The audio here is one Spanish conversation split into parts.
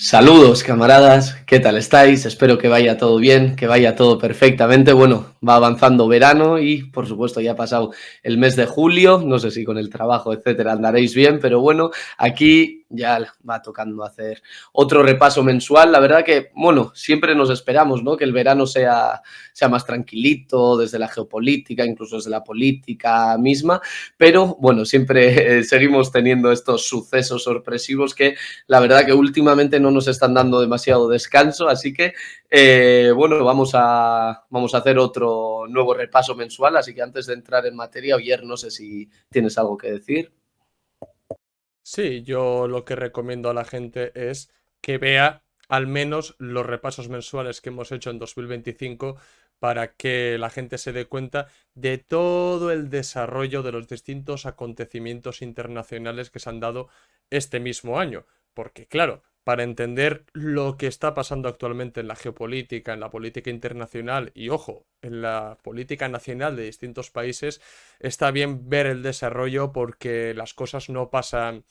Saludos, camaradas, ¿qué tal estáis? Espero que vaya todo bien, que vaya todo perfectamente. Bueno, va avanzando verano y, por supuesto, ya ha pasado el mes de julio. No sé si con el trabajo, etcétera, andaréis bien, pero bueno, aquí ya va tocando hacer otro repaso mensual. La verdad que, bueno, siempre nos esperamos, ¿no? Que el verano sea más tranquilito, desde la geopolítica, incluso desde la política misma, pero bueno, siempre seguimos teniendo estos sucesos sorpresivos que la verdad que últimamente no nos están dando demasiado descanso, así que bueno, vamos a hacer otro nuevo repaso mensual, así que antes de entrar en materia, Oyer, no sé si tienes algo que decir. Sí, yo lo que recomiendo a la gente es que vea al menos los repasos mensuales que hemos hecho en 2025 para que la gente se dé cuenta de todo el desarrollo de los distintos acontecimientos internacionales que se han dado este mismo año. Porque claro, para entender lo que está pasando actualmente en la geopolítica, en la política internacional y, ojo, en la política nacional de distintos países, está bien ver el desarrollo porque las cosas no pasan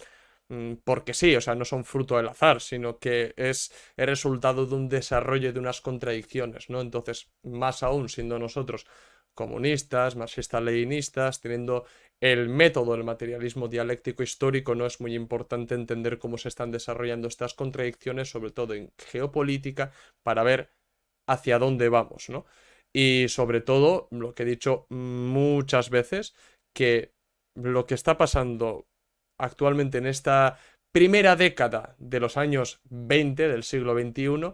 porque sí, o sea, no son fruto del azar, sino que es el resultado de un desarrollo de unas contradicciones, ¿no? Entonces, más aún siendo nosotros comunistas, marxistas-leninistas, teniendo el método del materialismo dialéctico histórico, no es muy importante entender cómo se están desarrollando estas contradicciones, sobre todo en geopolítica, para ver hacia dónde vamos, ¿no? Y sobre todo, lo que he dicho muchas veces, que lo que está pasando actualmente en esta primera década de los años 20 del siglo XXI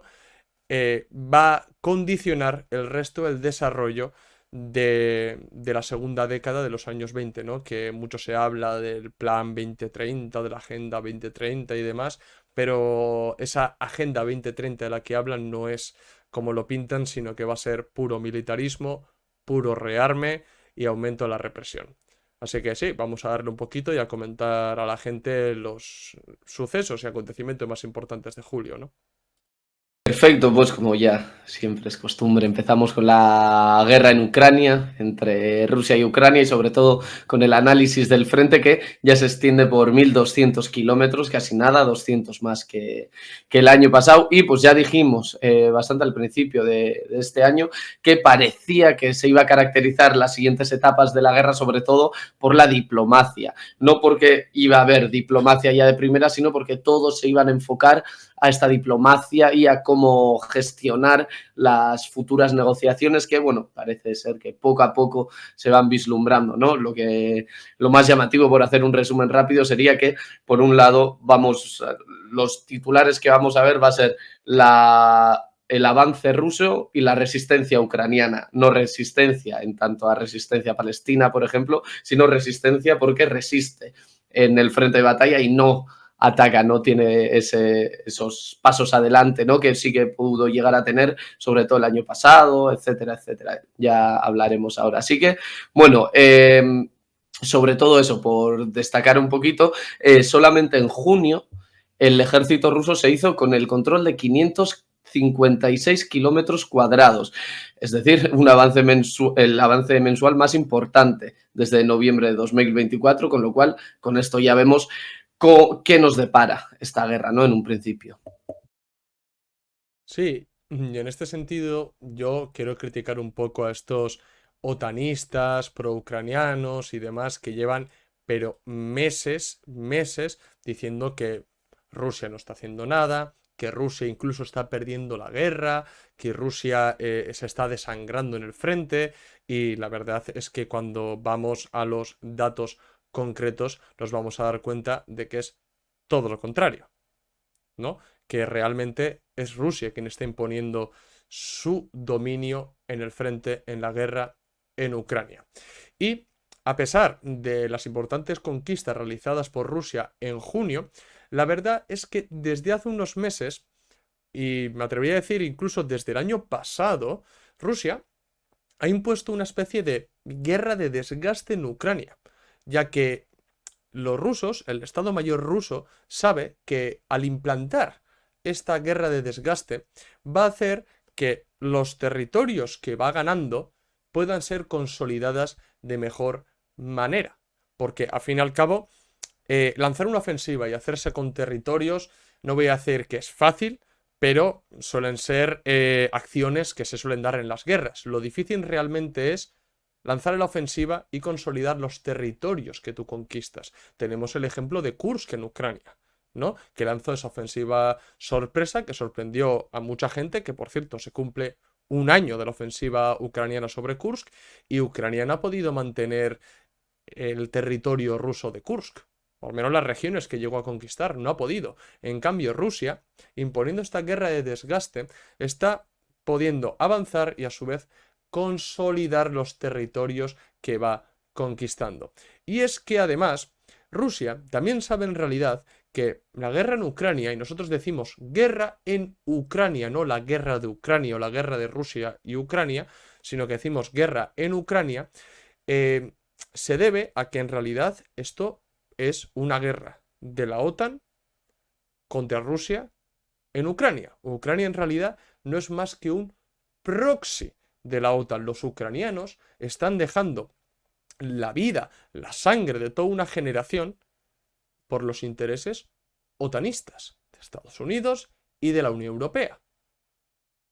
va a condicionar el resto del desarrollo de la segunda década de los años 20, ¿no? Que mucho se habla del plan 2030, de la agenda 2030 y demás, pero esa agenda 2030 de la que hablan no es como lo pintan, sino que va a ser puro militarismo, puro rearme y aumento de la represión. Así que sí, vamos a darle un poquito y a comentar a la gente los sucesos y acontecimientos más importantes de julio, ¿no? Perfecto, pues como ya siempre es costumbre, empezamos con la guerra en Ucrania, entre Rusia y Ucrania, y sobre todo con el análisis del frente que ya se extiende por 1.200 kilómetros, casi nada, 200 más que el año pasado. Y pues ya dijimos bastante al principio de este año que parecía que se iba a caracterizar las siguientes etapas de la guerra, sobre todo por la diplomacia. No porque iba a haber diplomacia ya de primera, sino porque todos se iban a enfocar a esta diplomacia y a cómo gestionar las futuras negociaciones que, bueno, parece ser que poco a poco se van vislumbrando, ¿no? Lo más llamativo, por hacer un resumen rápido, sería que, por un lado, los titulares que vamos a ver va a ser el avance ruso y la resistencia ucraniana. No resistencia en tanto a resistencia palestina, por ejemplo, sino resistencia porque resiste en el frente de batalla y no ataca, no tiene esos pasos adelante, ¿no? Que sí que pudo llegar a tener, sobre todo el año pasado, etcétera, etcétera. Ya hablaremos ahora. Así que, bueno, sobre todo eso, por destacar un poquito, solamente en junio el ejército ruso se hizo con el control de 556 kilómetros cuadrados, es decir, el avance mensual más importante desde noviembre de 2024, con lo cual con esto ya vemos qué nos depara esta guerra, ¿no? En un principio. Sí, y en este sentido yo quiero criticar un poco a estos otanistas, pro-ucranianos y demás que llevan, pero meses diciendo que Rusia no está haciendo nada, que Rusia incluso está perdiendo la guerra, que Rusia se está desangrando en el frente y la verdad es que cuando vamos a los datos concretos nos vamos a dar cuenta de que es todo lo contrario, ¿no? Que realmente es Rusia quien está imponiendo su dominio en el frente, en la guerra en Ucrania. Y a pesar de las importantes conquistas realizadas por Rusia en junio, la verdad es que desde hace unos meses, y me atrevería a decir incluso desde el año pasado, Rusia ha impuesto una especie de guerra de desgaste en Ucrania, ya que los rusos, el Estado Mayor ruso, sabe que al implantar esta guerra de desgaste va a hacer que los territorios que va ganando puedan ser consolidadas de mejor manera. Porque, al fin y al cabo, lanzar una ofensiva y hacerse con territorios no voy a decir que es fácil, pero suelen ser acciones que se suelen dar en las guerras. Lo difícil realmente es lanzar la ofensiva y consolidar los territorios que tú conquistas. Tenemos el ejemplo de Kursk en Ucrania, ¿no? Que lanzó esa ofensiva sorpresa que sorprendió a mucha gente, que por cierto se cumple un año de la ofensiva ucraniana sobre Kursk, y Ucrania no ha podido mantener el territorio ruso de Kursk, o al menos las regiones que llegó a conquistar, no ha podido. En cambio, Rusia, imponiendo esta guerra de desgaste, está pudiendo avanzar y a su vez consolidar los territorios que va conquistando. Y es que además, Rusia también sabe en realidad que la guerra en Ucrania, y nosotros decimos guerra en Ucrania, no la guerra de Ucrania o la guerra de Rusia y Ucrania, sino que decimos guerra en Ucrania, se debe a que en realidad esto es una guerra de la OTAN contra Rusia en Ucrania. Ucrania en realidad no es más que un proxy de la OTAN. Los ucranianos están dejando la vida, la sangre de toda una generación por los intereses otanistas de Estados Unidos y de la Unión Europea.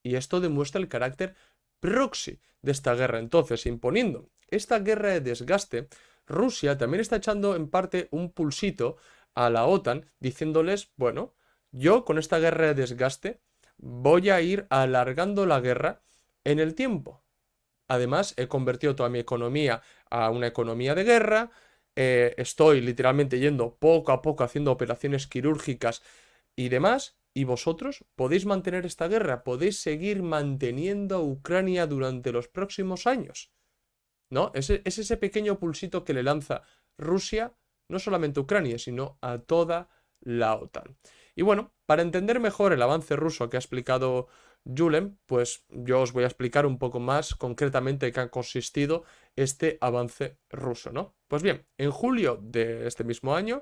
Y esto demuestra el carácter proxy de esta guerra. Entonces, imponiendo esta guerra de desgaste, Rusia también está echando en parte un pulsito a la OTAN, diciéndoles, bueno, yo con esta guerra de desgaste voy a ir alargando la guerra en el tiempo. Además, he convertido toda mi economía a una economía de guerra, estoy literalmente yendo poco a poco haciendo operaciones quirúrgicas y demás, y vosotros podéis mantener esta guerra, podéis seguir manteniendo a Ucrania durante los próximos años, ¿no? Es ese pequeño pulsito que le lanza Rusia, no solamente a Ucrania, sino a toda la OTAN. Y bueno, para entender mejor el avance ruso que ha explicado Julem, pues yo os voy a explicar un poco más concretamente qué ha consistido este avance ruso, ¿no? Pues bien, en julio de este mismo año,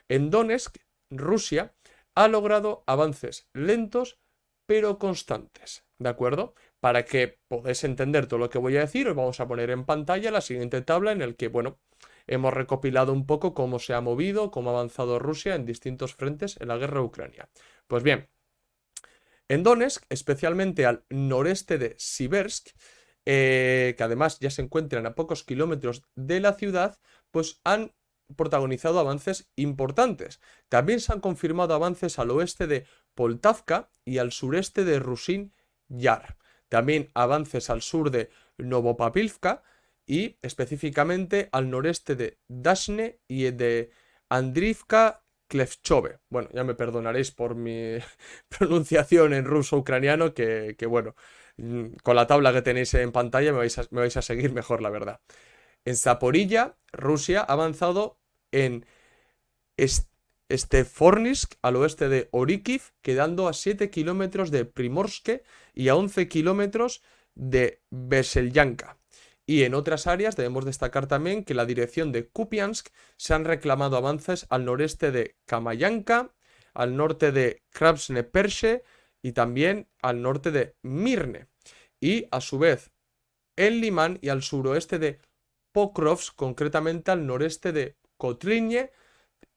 en Donetsk, Rusia ha logrado avances lentos pero constantes, ¿de acuerdo? Para que podáis entender todo lo que voy a decir, os vamos a poner en pantalla la siguiente tabla en el que, bueno, hemos recopilado un poco cómo se ha movido, cómo ha avanzado Rusia en distintos frentes en la guerra de Ucrania. Pues bien, en Donetsk, especialmente al noreste de Siversk, que además ya se encuentran a pocos kilómetros de la ciudad, pues han protagonizado avances importantes. También se han confirmado avances al oeste de Poltavka y al sureste de Rusin Yar. También avances al sur de Novopapilvka y específicamente al noreste de Dashne y de Andrivka Klevchove. Bueno, ya me perdonaréis por mi pronunciación en ruso ucraniano, que bueno, con la tabla que tenéis en pantalla me vais a seguir mejor, la verdad. En Zaporilla, Rusia ha avanzado en Stefornisk, al oeste de Orikiv, quedando a 7 kilómetros de Primorsk y a 11 kilómetros de Veselyanka. Y en otras áreas debemos destacar también que en la dirección de Kupiansk se han reclamado avances al noreste de Kamayanka, al norte de Krasne-Pershe y también al norte de Mirne. Y a su vez en Limán y al suroeste de Pokrovsk, concretamente al noreste de Kotlinye.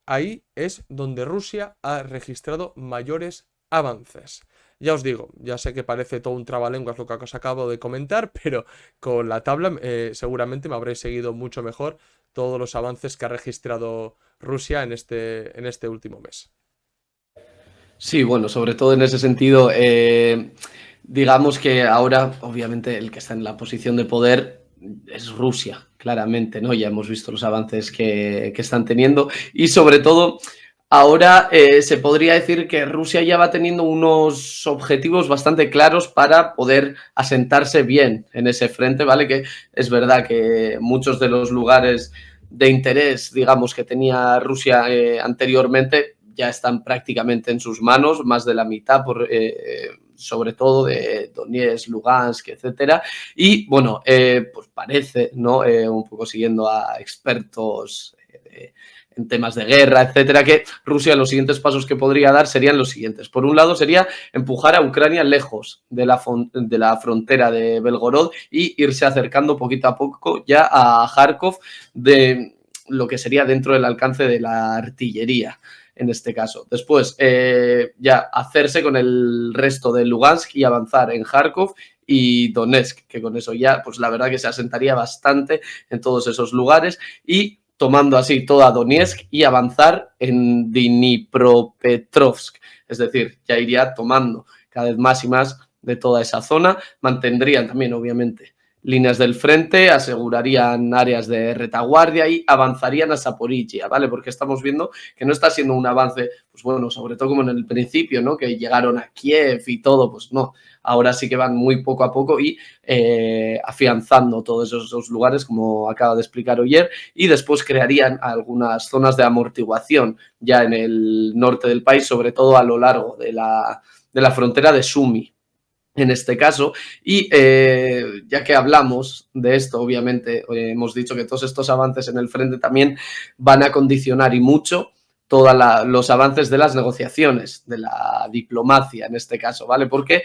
Ahí es donde Rusia ha registrado mayores avances. Ya os digo, ya sé que parece todo un trabalenguas lo que os acabo de comentar, pero con la tabla seguramente me habréis seguido mucho mejor todos los avances que ha registrado Rusia en este último mes. Sí, bueno, sobre todo en ese sentido, digamos que ahora, obviamente, el que está en la posición de poder es Rusia, claramente, ¿no? Ya hemos visto los avances que están teniendo y sobre todo ahora se podría decir que Rusia ya va teniendo unos objetivos bastante claros para poder asentarse bien en ese frente, ¿vale? Que es verdad que muchos de los lugares de interés, digamos, que tenía Rusia anteriormente ya están prácticamente en sus manos, más de la mitad, sobre todo de Donetsk, Lugansk, etcétera. Y bueno, pues parece, ¿no? Un poco siguiendo a expertos en temas de guerra, etcétera, que Rusia los siguientes pasos que podría dar serían los siguientes. Por un lado sería empujar a Ucrania lejos de la frontera de Belgorod y irse acercando poquito a poco ya a Kharkov, de lo que sería dentro del alcance de la artillería. en este caso. Después, ya hacerse con el resto de Lugansk y avanzar en Kharkov y Donetsk, que con eso ya, pues la verdad que se asentaría bastante en todos esos lugares y tomando así toda Donetsk y avanzar en Dnipropetrovsk, es decir, ya iría tomando cada vez más y más de toda esa zona, mantendrían también, obviamente, líneas del frente, asegurarían áreas de retaguardia y avanzarían a Zaporizhia, ¿vale? Porque estamos viendo que no está siendo un avance, pues bueno, sobre todo como en el principio, ¿no? Que llegaron a Kiev y todo, pues no. Ahora sí que van muy poco a poco y afianzando todos esos lugares, como acaba de explicar Oyer, y después crearían algunas zonas de amortiguación ya en el norte del país, sobre todo a lo largo de la frontera de Sumi, en este caso. Y ya que hablamos de esto, obviamente, hemos dicho que todos estos avances en el frente también van a condicionar y mucho todos los avances de las negociaciones, de la diplomacia en este caso, ¿vale? Porque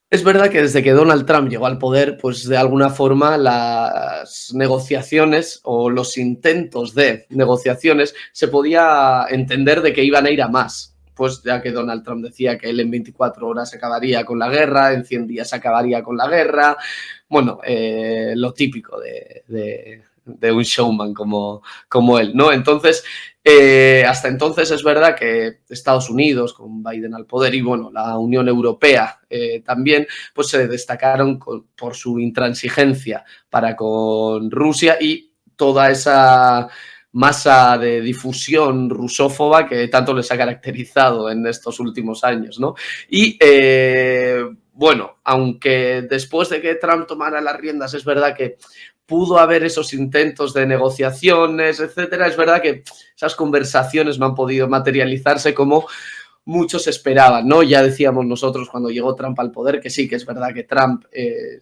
es verdad que desde que Donald Trump llegó al poder, pues de alguna forma las negociaciones o los intentos de negociaciones se podía entender de que iban a ir a más. Pues ya que Donald Trump decía que él en 24 horas acabaría con la guerra, en 100 días acabaría con la guerra. Bueno, lo típico de un showman como él, ¿no? Entonces, hasta entonces es verdad que Estados Unidos, con Biden al poder, y bueno, la Unión Europea también, pues se destacaron por su intransigencia para con Rusia y toda esa masa de difusión rusófoba que tanto les ha caracterizado en estos últimos años, ¿no? Y bueno, aunque después de que Trump tomara las riendas, es verdad que pudo haber esos intentos de negociaciones, etcétera, es verdad que esas conversaciones no han podido materializarse como muchos esperaban, ¿no? Ya decíamos nosotros cuando llegó Trump al poder que sí, que es verdad que Trump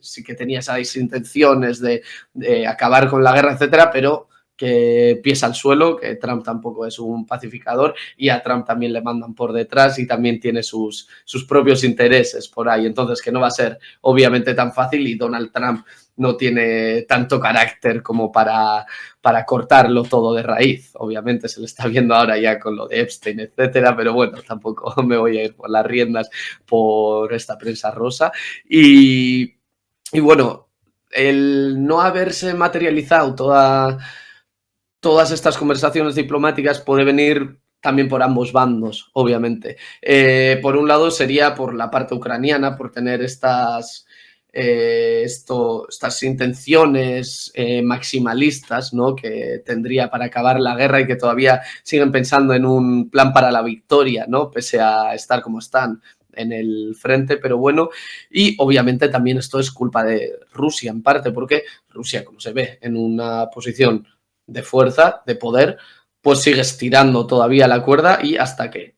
sí que tenía esas intenciones de acabar con la guerra, etcétera, pero que pies al suelo, que Trump tampoco es un pacificador y a Trump también le mandan por detrás y también tiene sus propios intereses por ahí. Entonces, que no va a ser obviamente tan fácil y Donald Trump no tiene tanto carácter como para cortarlo todo de raíz. Obviamente se le está viendo ahora ya con lo de Epstein, etcétera, pero bueno, tampoco me voy a ir por las riendas por esta prensa rosa. Y bueno, el no haberse materializado todas estas conversaciones diplomáticas puede venir también por ambos bandos, obviamente. Por un lado sería por la parte ucraniana, por tener estas intenciones maximalistas, ¿no? Que tendría para acabar la guerra y que todavía siguen pensando en un plan para la victoria, ¿no? Pese a estar como están en el frente, pero bueno, y obviamente también esto es culpa de Rusia en parte, porque Rusia, como se ve, en una posición de fuerza, de poder, pues sigue estirando todavía la cuerda y hasta que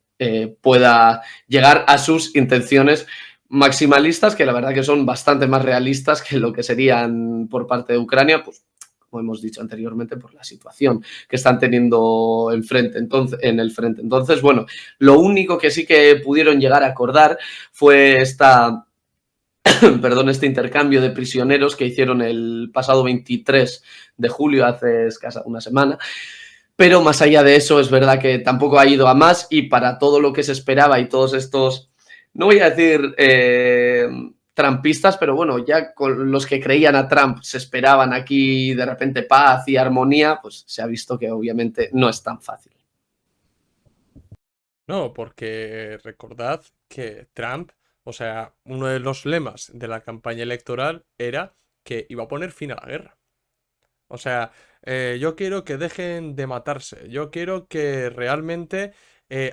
pueda llegar a sus intenciones maximalistas, que la verdad que son bastante más realistas que lo que serían por parte de Ucrania, pues como hemos dicho anteriormente, por la situación que están teniendo en el frente. Entonces, bueno, lo único que sí que pudieron llegar a acordar fue este intercambio de prisioneros que hicieron el pasado 23 de julio, hace escasa una semana. Pero más allá de eso, es verdad que tampoco ha ido a más y para todo lo que se esperaba y todos estos, no voy a decir trampistas, pero bueno, ya con los que creían a Trump se esperaban aquí de repente paz y armonía, pues se ha visto que obviamente no es tan fácil. No, porque recordad que Trump, o sea, uno de los lemas de la campaña electoral era que iba a poner fin a la guerra. O sea, yo quiero que dejen de matarse, yo quiero que realmente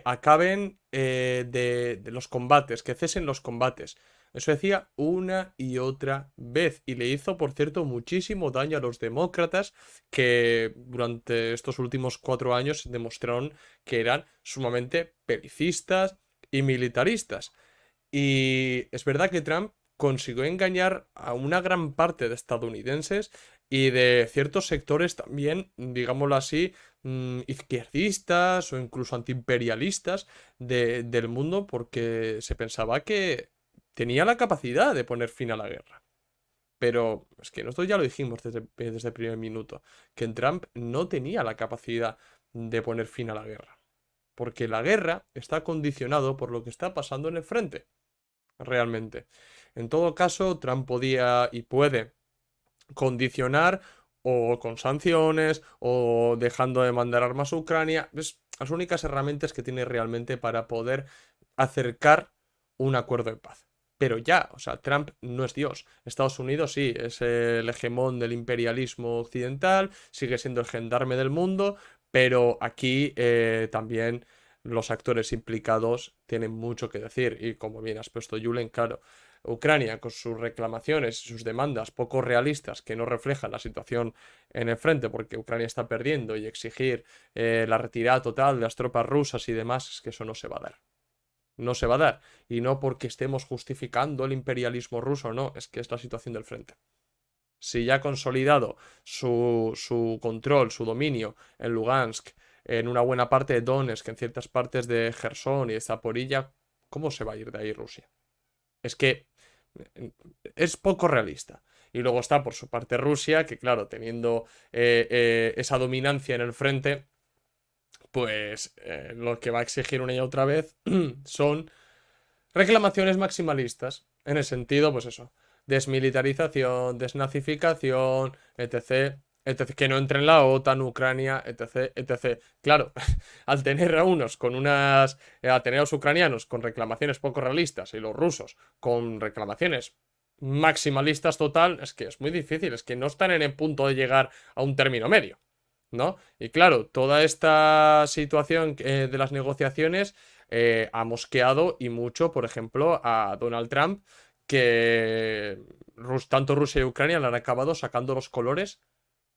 acaben de los combates, que cesen los combates. Eso decía una y otra vez. Y le hizo, por cierto, muchísimo daño a los demócratas que durante estos últimos 4 años demostraron que eran sumamente belicistas y militaristas. Y es verdad que Trump consiguió engañar a una gran parte de estadounidenses y de ciertos sectores también, digámoslo así, izquierdistas o incluso antiimperialistas del mundo, porque se pensaba que tenía la capacidad de poner fin a la guerra. Pero es que nosotros ya lo dijimos desde el primer minuto, que Trump no tenía la capacidad de poner fin a la guerra. porque la guerra está condicionado por lo que está pasando en el frente, realmente. En todo caso, Trump podía y puede condicionar o con sanciones o dejando de mandar armas a Ucrania. Es las únicas herramientas que tiene realmente para poder acercar un acuerdo de paz. Pero ya, o sea, Trump no es Dios. Estados Unidos sí, es el hegemón del imperialismo occidental, sigue siendo el gendarme del mundo, pero aquí también los actores implicados tienen mucho que decir. Y como bien has puesto, Julen, claro, Ucrania, con sus reclamaciones y sus demandas poco realistas que no reflejan la situación en el frente, porque Ucrania está perdiendo y exigir la retirada total de las tropas rusas y demás, es que eso no se va a dar. No se va a dar. Y no porque estemos justificando el imperialismo ruso, no, es que es la situación del frente. Si ya ha consolidado su control, su dominio en Lugansk, en una buena parte de Donetsk, en ciertas partes de Gerson y de Zaporilla, ¿cómo se va a ir de ahí Rusia? Es que es poco realista. Y luego está por su parte Rusia, que claro, teniendo esa dominancia en el frente, pues lo que va a exigir una y otra vez son reclamaciones maximalistas. En el sentido, pues eso, desmilitarización, desnazificación, etc. etc. Que no entre en la OTAN, Ucrania, etc. etc. Claro, al tener a unos con unas. A tener a los ucranianos con reclamaciones poco realistas y los rusos con reclamaciones maximalistas total, es que es muy difícil, es que no están en el punto de llegar a un término medio, ¿no? Y claro, toda esta situación de las negociaciones ha mosqueado y mucho, por ejemplo, a Donald Trump, que tanto Rusia y Ucrania le han acabado sacando los colores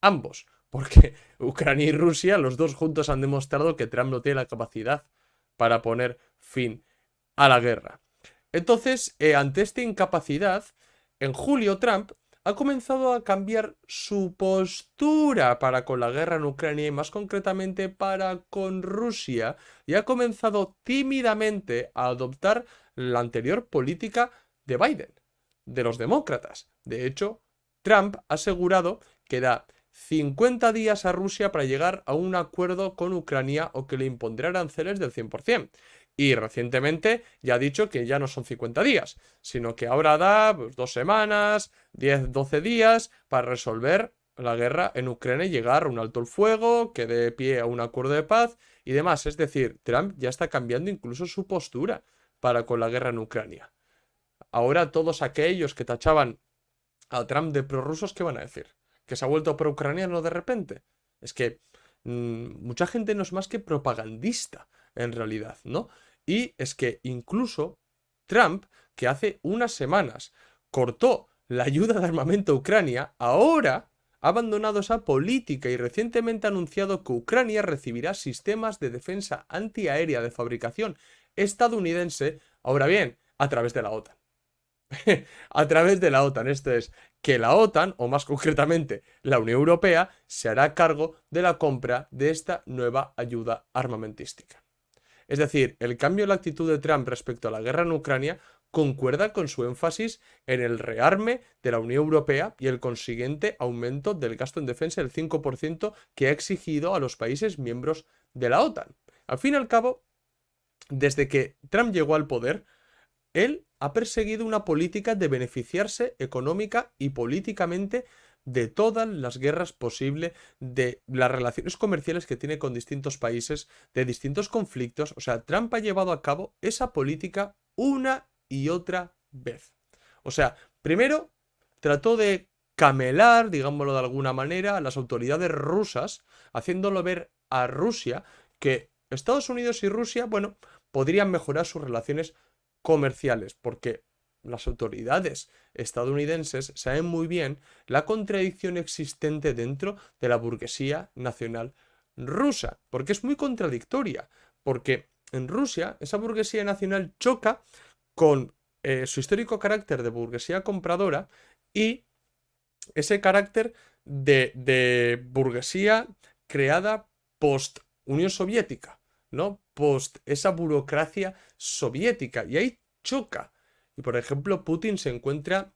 ambos, porque Ucrania y Rusia, los dos juntos han demostrado que Trump no tiene la capacidad para poner fin a la guerra. Entonces, ante esta incapacidad, en julio Trump ha comenzado a cambiar su postura para con la guerra en Ucrania y más concretamente para con Rusia y ha comenzado tímidamente a adoptar la anterior política de Biden, de los demócratas. De hecho, Trump ha asegurado que da 50 días a Rusia para llegar a un acuerdo con Ucrania o que le impondrá aranceles del 100%. Y recientemente ya ha dicho que ya no son 50 días, sino que ahora da pues, 2 semanas, 10, 12 días para resolver la guerra en Ucrania y llegar a un alto el fuego, que dé pie a un acuerdo de paz y demás. Es decir, Trump ya está cambiando incluso su postura para con la guerra en Ucrania. Ahora todos aquellos que tachaban a Trump de prorrusos, ¿qué van a decir? ¿Que se ha vuelto pro-ucraniano de repente? Es que mucha gente no es más que propagandista, en realidad, ¿no? Y es que incluso Trump, que hace unas semanas cortó la ayuda de armamento a Ucrania, ahora ha abandonado esa política y recientemente ha anunciado que Ucrania recibirá sistemas de defensa antiaérea de fabricación estadounidense, ahora bien, a través de la OTAN. A través de la OTAN. Esto es que la OTAN, o más concretamente la Unión Europea, se hará cargo de la compra de esta nueva ayuda armamentística. Es decir, el cambio en la actitud de Trump respecto a la guerra en Ucrania concuerda con su énfasis en el rearme de la Unión Europea y el consiguiente aumento del gasto en defensa del 5% que ha exigido a los países miembros de la OTAN. Al fin y al cabo, desde que Trump llegó al poder, él ha perseguido una política de beneficiarse económica y políticamente de todas las guerras posibles, de las relaciones comerciales que tiene con distintos países, de distintos conflictos. O sea, Trump ha llevado a cabo esa política una y otra vez. O sea, primero trató de camelar, digámoslo de alguna manera, a las autoridades rusas, haciéndolo ver a Rusia que Estados Unidos y Rusia, bueno, podrían mejorar sus relaciones comerciales, porque las autoridades estadounidenses saben muy bien la contradicción existente dentro de la burguesía nacional rusa, porque es muy contradictoria, porque en Rusia esa burguesía nacional choca con su histórico carácter de burguesía compradora y ese carácter de burguesía creada post Unión Soviética, ¿no? Post esa burocracia soviética. Y ahí choca. Y por ejemplo, Putin se encuentra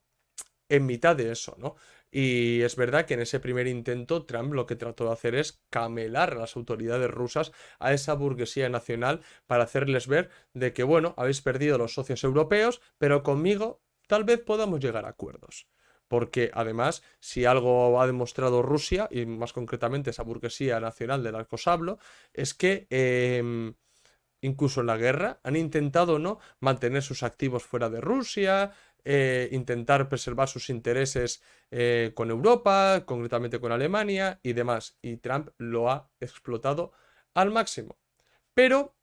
en mitad de eso, ¿no? Y es verdad que en ese primer intento Trump lo que trató de hacer es camelar a las autoridades rusas, a esa burguesía nacional, para hacerles ver de que, bueno, habéis perdido los socios europeos, pero conmigo tal vez podamos llegar a acuerdos. Porque además, si algo ha demostrado Rusia, y más concretamente esa burguesía nacional de la que os hablo, es que incluso en la guerra han intentado, ¿no?, mantener sus activos fuera de Rusia, intentar preservar sus intereses con Europa, concretamente con Alemania y demás. Y Trump lo ha explotado al máximo. Pero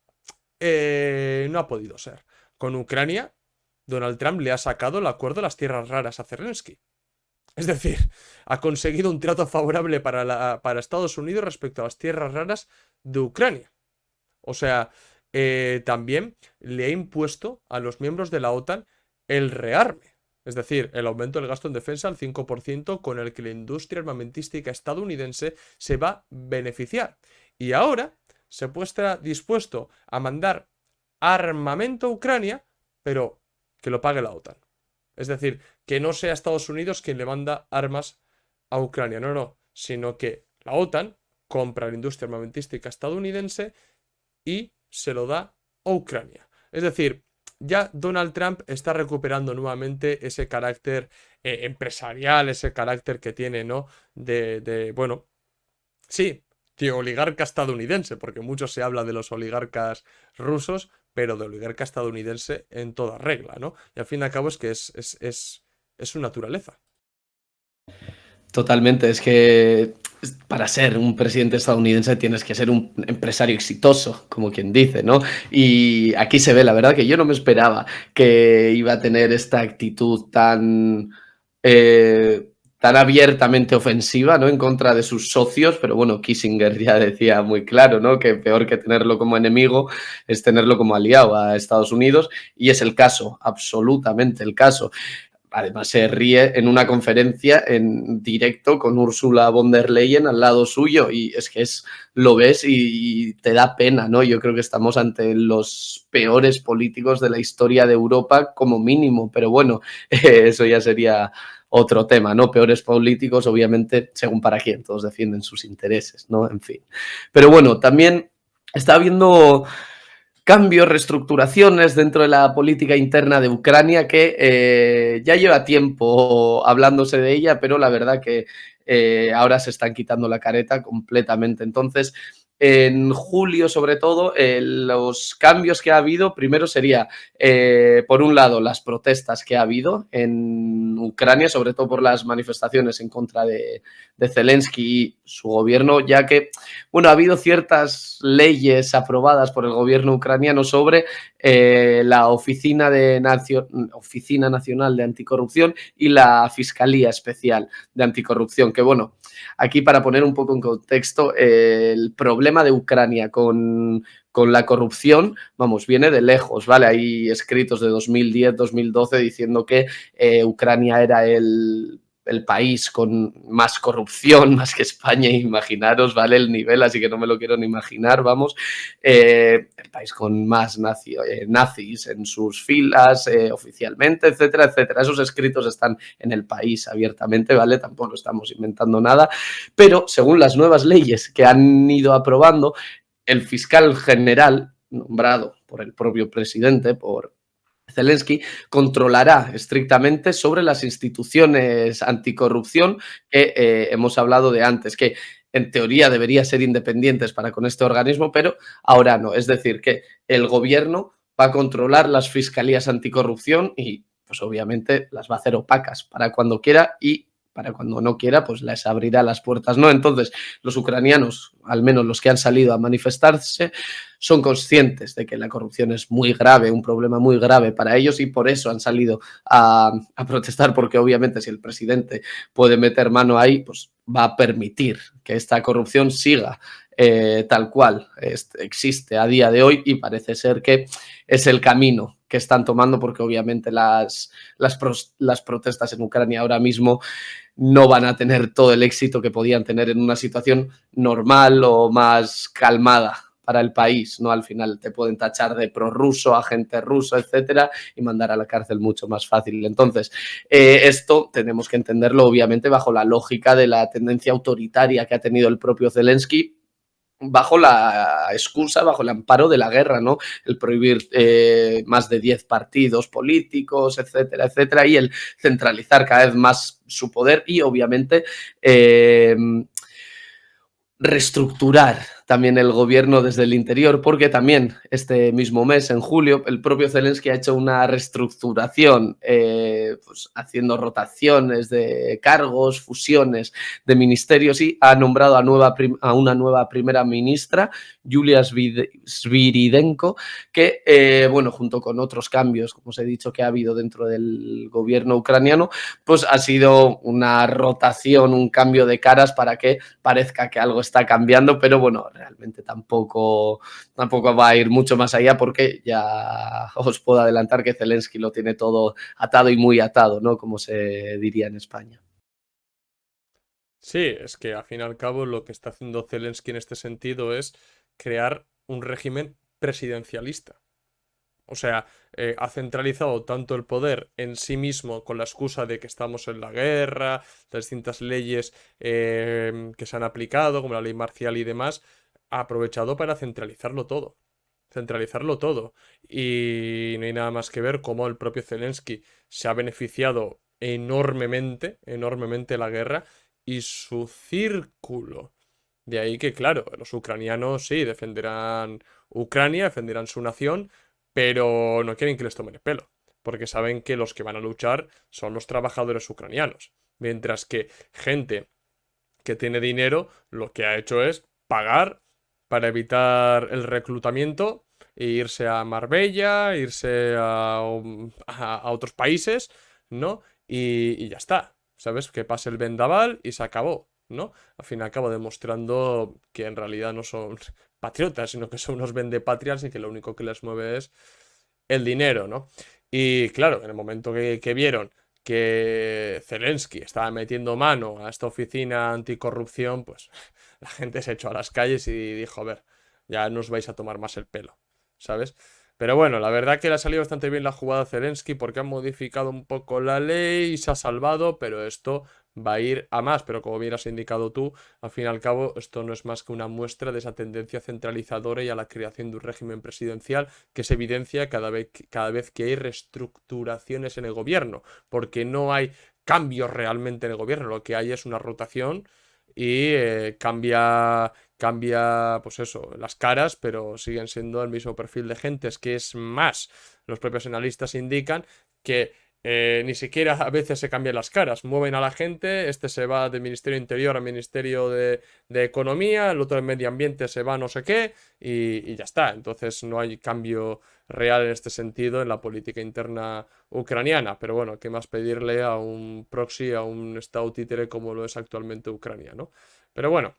no ha podido ser. Con Ucrania, Donald Trump le ha sacado el acuerdo de las tierras raras a Zelensky. Es decir, ha conseguido un trato favorable para Estados Unidos respecto a las tierras raras de Ucrania. O sea, también le ha impuesto a los miembros de la OTAN el rearme. Es decir, el aumento del gasto en defensa al 5% con el que la industria armamentística estadounidense se va a beneficiar. Y ahora se muestra dispuesto a mandar armamento a Ucrania, pero que lo pague la OTAN. Es decir, que no sea Estados Unidos quien le manda armas a Ucrania, no, no, sino que la OTAN compra la industria armamentística estadounidense y se lo da a Ucrania. Es decir, ya Donald Trump está recuperando nuevamente ese carácter empresarial, ese carácter que tiene, ¿no? Bueno, sí, de oligarca estadounidense, porque mucho se habla de los oligarcas rusos, pero de oligarca estadounidense en toda regla, ¿no? Y al fin y al cabo es que es su naturaleza. Totalmente, es que para ser un presidente estadounidense tienes que ser un empresario exitoso, como quien dice, ¿no? Y aquí se ve, la verdad que yo no me esperaba que iba a tener esta actitud tan abiertamente ofensiva, ¿no? En contra de sus socios, pero bueno, Kissinger ya decía muy claro, ¿no? Que peor que tenerlo como enemigo es tenerlo como aliado a Estados Unidos, y es el caso, absolutamente el caso. Además, se ríe en una conferencia en directo con Ursula von der Leyen al lado suyo, y es que lo ves y te da pena, ¿no? Yo creo que estamos ante los peores políticos de la historia de Europa como mínimo, pero bueno, eso ya sería otro tema, ¿no? Peores políticos, obviamente, según para quién, todos defienden sus intereses, ¿no? En fin. Pero bueno, también está habiendo cambios, reestructuraciones dentro de la política interna de Ucrania que ya lleva tiempo hablándose de ella, pero la verdad que ahora se están quitando la careta completamente. Entonces, en julio, sobre todo, los cambios que ha habido, primero sería, por un lado, las protestas que ha habido en Ucrania, sobre todo por las manifestaciones en contra de Zelensky y su gobierno, ya que, bueno, ha habido ciertas leyes aprobadas por el gobierno ucraniano sobre la Oficina Nacional de Anticorrupción y la Fiscalía Especial de Anticorrupción, que bueno, aquí para poner un poco en contexto, el problema de Ucrania con la corrupción, vamos, viene de lejos, ¿vale? Hay escritos de 2010, 2012 diciendo que Ucrania era el país con más corrupción, más que España, imaginaros, ¿vale? El nivel, así que no me lo quiero ni imaginar, vamos. El país con más nazis en sus filas, oficialmente, etcétera, etcétera. Esos escritos están en El País abiertamente, ¿vale? Tampoco estamos inventando nada, pero según las nuevas leyes que han ido aprobando, el fiscal general, nombrado por el propio presidente, por Zelensky, controlará estrictamente sobre las instituciones anticorrupción que hemos hablado de antes, que en teoría debería ser independientes para con este organismo, pero ahora no. Es decir, que el gobierno va a controlar las fiscalías anticorrupción y, pues obviamente, las va a hacer opacas para cuando quiera, y para cuando no quiera, pues les abrirá las puertas, ¿no? Entonces, los ucranianos, al menos los que han salido a manifestarse, son conscientes de que la corrupción es muy grave, un problema muy grave para ellos, y por eso han salido a protestar, porque obviamente si el presidente puede meter mano ahí, pues va a permitir que esta corrupción siga tal cual existe a día de hoy, y parece ser que es el camino que están tomando, porque obviamente las protestas en Ucrania ahora mismo no van a tener todo el éxito que podían tener en una situación normal o más calmada para el país, ¿no? Al final te pueden tachar de prorruso, agente ruso, etcétera, y mandar a la cárcel mucho más fácil. Entonces, esto tenemos que entenderlo, obviamente, bajo la lógica de la tendencia autoritaria que ha tenido el propio Zelensky, bajo la excusa, bajo el amparo de la guerra, ¿no? El prohibir más de 10 partidos políticos, etcétera, etcétera, y el centralizar cada vez más su poder y, obviamente, reestructurar también el gobierno desde el interior, porque también este mismo mes, en julio, el propio Zelensky ha hecho una reestructuración, pues haciendo rotaciones de cargos, fusiones de ministerios, y ha nombrado a una nueva primera ministra, Yulia Sviridenko, que, bueno, junto con otros cambios, como os he dicho, que ha habido dentro del gobierno ucraniano, pues ha sido una rotación, un cambio de caras para que parezca que algo está cambiando, pero bueno, realmente tampoco va a ir mucho más allá, porque ya os puedo adelantar que Zelensky lo tiene todo atado y muy atado, ¿no? Como se diría en España. Sí, es que al fin y al cabo lo que está haciendo Zelensky en este sentido es crear un régimen presidencialista. O sea, ha centralizado tanto el poder en sí mismo con la excusa de que estamos en la guerra, las distintas leyes que se han aplicado, como la ley marcial y demás, ha aprovechado para centralizarlo todo. Centralizarlo todo. Y no hay nada más que ver cómo el propio Zelensky se ha beneficiado enormemente, enormemente de la guerra y su círculo. De ahí que, claro, los ucranianos sí defenderán Ucrania, defenderán su nación, pero no quieren que les tomen el pelo, porque saben que los que van a luchar son los trabajadores ucranianos. Mientras que gente que tiene dinero lo que ha hecho es pagar para evitar el reclutamiento e irse a Marbella, irse a otros países, ¿no? Y ya está, ¿sabes? Que pase el vendaval y se acabó, ¿no? Al fin y al cabo demostrando que en realidad no son patriotas, sino que son unos vendepatrias y que lo único que les mueve es el dinero, ¿no? Y claro, en el momento que vieron que Zelensky estaba metiendo mano a esta oficina anticorrupción, pues la gente se echó a las calles y dijo, a ver, ya no os vais a tomar más el pelo, ¿sabes? Pero bueno, la verdad que le ha salido bastante bien la jugada a Zelensky porque han modificado un poco la ley y se ha salvado, pero esto va a ir a más. Pero como bien has indicado tú, al fin y al cabo, esto no es más que una muestra de esa tendencia centralizadora y a la creación de un régimen presidencial que se evidencia cada vez que hay reestructuraciones en el gobierno, porque no hay cambios realmente en el gobierno, lo que hay es una rotación y cambia, pues eso, las caras, pero siguen siendo el mismo perfil de gentes, que es más, los propios analistas indican que ni siquiera a veces se cambian las caras, mueven a la gente, este se va del Ministerio Interior al Ministerio de Economía, el otro de Medio Ambiente se va a no sé qué y ya está. Entonces no hay cambio real en este sentido en la política interna ucraniana, pero bueno, ¿qué más pedirle a un proxy, a un estado títere como lo es actualmente Ucrania, ¿no? Pero bueno.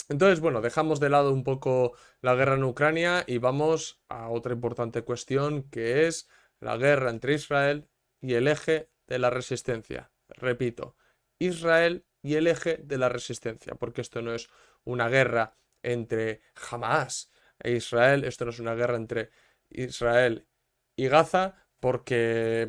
Entonces, bueno, dejamos de lado un poco la guerra en Ucrania y vamos a otra importante cuestión que es la guerra entre Israel y el eje de la resistencia. Repito, Israel y el eje de la resistencia, porque esto no es una guerra entre Hamas e Israel, esto no es una guerra entre Israel y Gaza, porque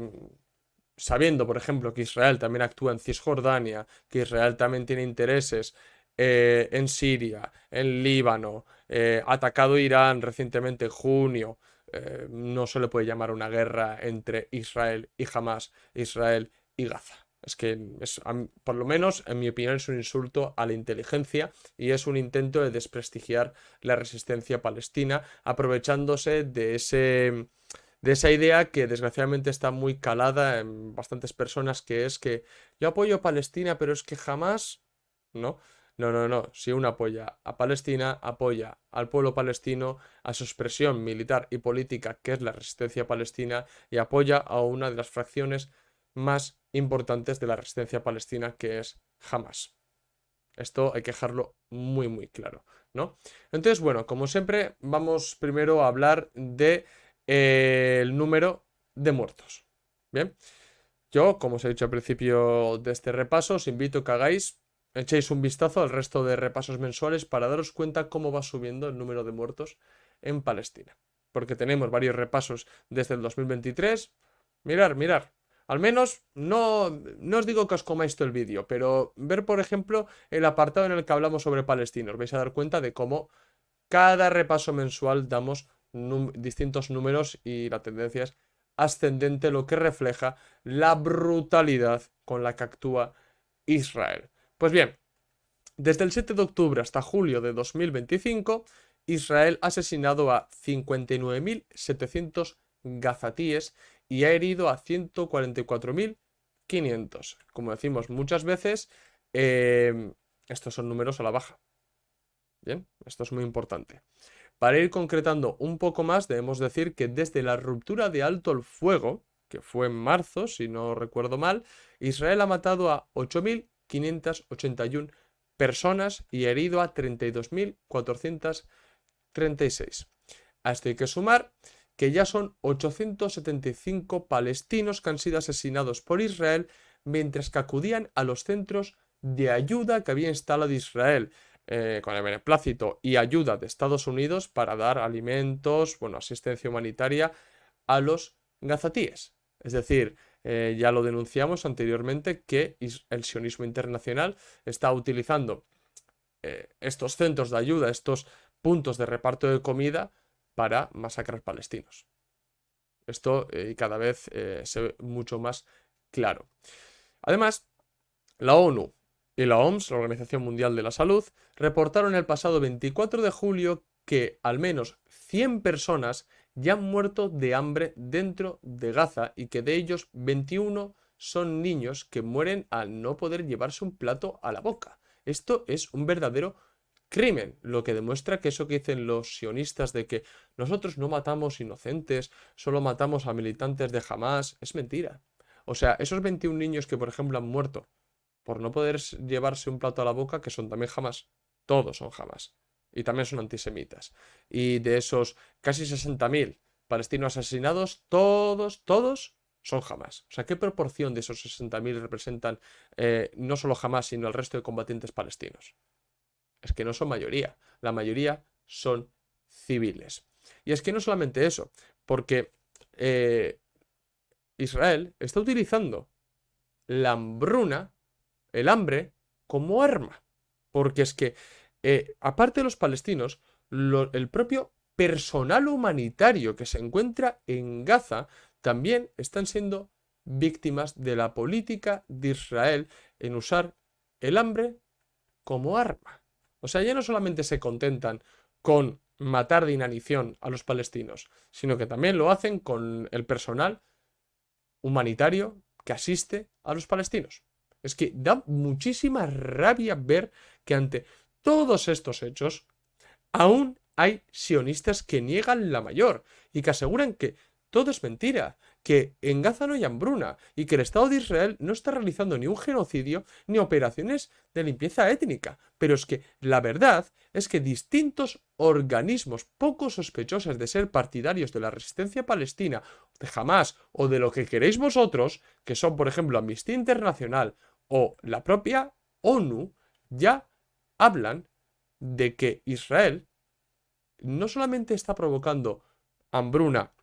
sabiendo, por ejemplo, que Israel también actúa en Cisjordania, que Israel también tiene intereses en Siria, en Líbano, ha atacado Irán recientemente en junio, no se le puede llamar una guerra entre Israel y Hamas, Israel y Gaza. Es que, por lo menos, en mi opinión, es un insulto a la inteligencia y es un intento de desprestigiar la resistencia palestina, aprovechándose de esa idea que desgraciadamente está muy calada en bastantes personas, que es que yo apoyo a Palestina, pero es que jamás, ¿no? No, no, no. Si uno apoya a Palestina, apoya al pueblo palestino, a su expresión militar y política, que es la resistencia palestina, y apoya a una de las fracciones más importantes de la resistencia palestina, que es Hamas. Esto hay que dejarlo muy, muy claro, ¿no? Entonces, bueno, como siempre, vamos primero a hablar de el número de muertos. Bien, yo, como os he dicho al principio de este repaso, os invito a que hagáis echéis un vistazo al resto de repasos mensuales para daros cuenta cómo va subiendo el número de muertos en Palestina. Porque tenemos varios repasos desde el 2023. Mirar. Al menos no os digo que os comáis todo el vídeo, pero ver, por ejemplo, el apartado en el que hablamos sobre Palestina. Os vais a dar cuenta de cómo cada repaso mensual damos distintos números y la tendencia es ascendente, lo que refleja la brutalidad con la que actúa Israel. Pues bien, desde el 7 de octubre hasta julio de 2025, Israel ha asesinado a 59.700 gazatíes y ha herido a 144.500. Como decimos muchas veces, estos son números a la baja. Bien, esto es muy importante. Para ir concretando un poco más, debemos decir que desde la ruptura de alto el fuego, que fue en marzo, si no recuerdo mal, Israel ha matado a 8.581 personas y ha herido a 32.436. A esto hay que sumar que ya son 875 palestinos que han sido asesinados por Israel mientras que acudían a los centros de ayuda que había instalado Israel. Con el beneplácito y ayuda de Estados Unidos para dar alimentos, asistencia humanitaria a los gazatíes. Es decir, ya lo denunciamos anteriormente que el sionismo internacional está utilizando estos centros de ayuda, estos puntos de reparto de comida para masacrar palestinos. Esto cada vez se ve mucho más claro. Además, la ONU y la OMS, la Organización Mundial de la Salud, reportaron el pasado 24 de julio que al menos 100 personas ya han muerto de hambre dentro de Gaza y que de ellos 21 son niños que mueren al no poder llevarse un plato a la boca. Esto es un verdadero crimen, lo que demuestra que eso que dicen los sionistas de que nosotros no matamos inocentes, solo matamos a militantes de Hamás, es mentira. O sea, esos 21 niños que, por ejemplo, han muerto por no poder llevarse un plato a la boca, que son también Hamás. Todos son Hamás. Y también son antisemitas. Y de esos casi 60.000 palestinos asesinados, todos son Hamás. O sea, ¿qué proporción de esos 60.000 representan no solo Hamás, sino el resto de combatientes palestinos? Es que no son mayoría. La mayoría son civiles. Y es que no solamente eso, porque Israel está utilizando la hambruna, el hambre, como arma. Porque es que, aparte de los palestinos, el propio personal humanitario que se encuentra en Gaza también están siendo víctimas de la política de Israel en usar el hambre como arma. O sea, ya no solamente se contentan con matar de inanición a los palestinos, sino que también lo hacen con el personal humanitario que asiste a los palestinos. Es que da muchísima rabia ver que ante todos estos hechos aún hay sionistas que niegan la mayor y que aseguran que todo es mentira, que en Gaza no hay hambruna y que el Estado de Israel no está realizando ni un genocidio ni operaciones de limpieza étnica. Pero es que la verdad es que distintos organismos poco sospechosos de ser partidarios de la resistencia palestina, de Hamás o de lo que queréis vosotros, que son por ejemplo Amnistía Internacional o la propia ONU, ya hablan de que Israel no solamente está provocando hambruna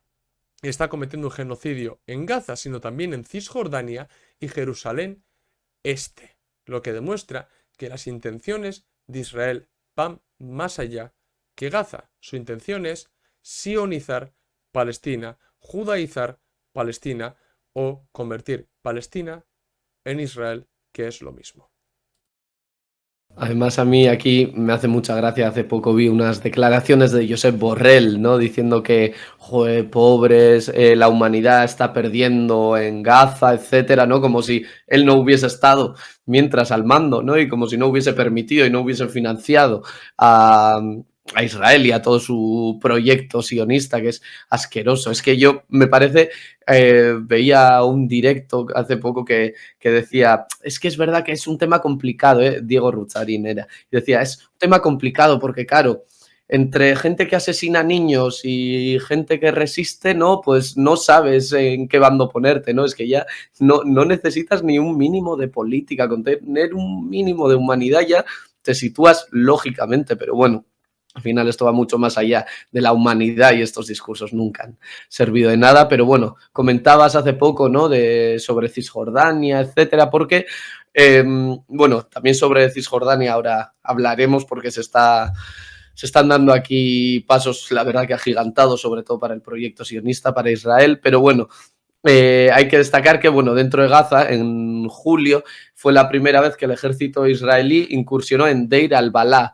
y está cometiendo un genocidio en Gaza, sino también en Cisjordania y Jerusalén Este, lo que demuestra que las intenciones de Israel van más allá que Gaza. Su intención es sionizar Palestina, judaizar Palestina o convertir Palestina en Israel, que es lo mismo. Además, a mí aquí me hace mucha gracia. Hace poco vi unas declaraciones de Josep Borrell, ¿no? Diciendo que, joder, pobres, la humanidad está perdiendo en Gaza, etcétera, ¿no? Como si él no hubiese estado mientras al mando, ¿no? Y como si no hubiese permitido y no hubiese financiado a Israel y a todo su proyecto sionista, que es asqueroso. Es que yo, me parece, veía un directo hace poco que decía, es que es verdad que es un tema complicado, Diego Rucharín era, y decía, es un tema complicado porque, claro, entre gente que asesina niños y gente que resiste, ¿no? Pues no sabes en qué bando ponerte, ¿no? Es que ya no necesitas ni un mínimo de política, con tener un mínimo de humanidad ya te sitúas lógicamente, pero bueno, al final esto va mucho más allá de la humanidad y estos discursos nunca han servido de nada, pero bueno, comentabas hace poco, ¿no? Sobre Cisjordania, etcétera, porque, bueno, también sobre Cisjordania ahora hablaremos porque se están dando aquí pasos, la verdad que agigantados, sobre todo para el proyecto sionista, para Israel, pero bueno, hay que destacar que, bueno, dentro de Gaza, en julio, fue la primera vez que el ejército israelí incursionó en Deir al-Balá.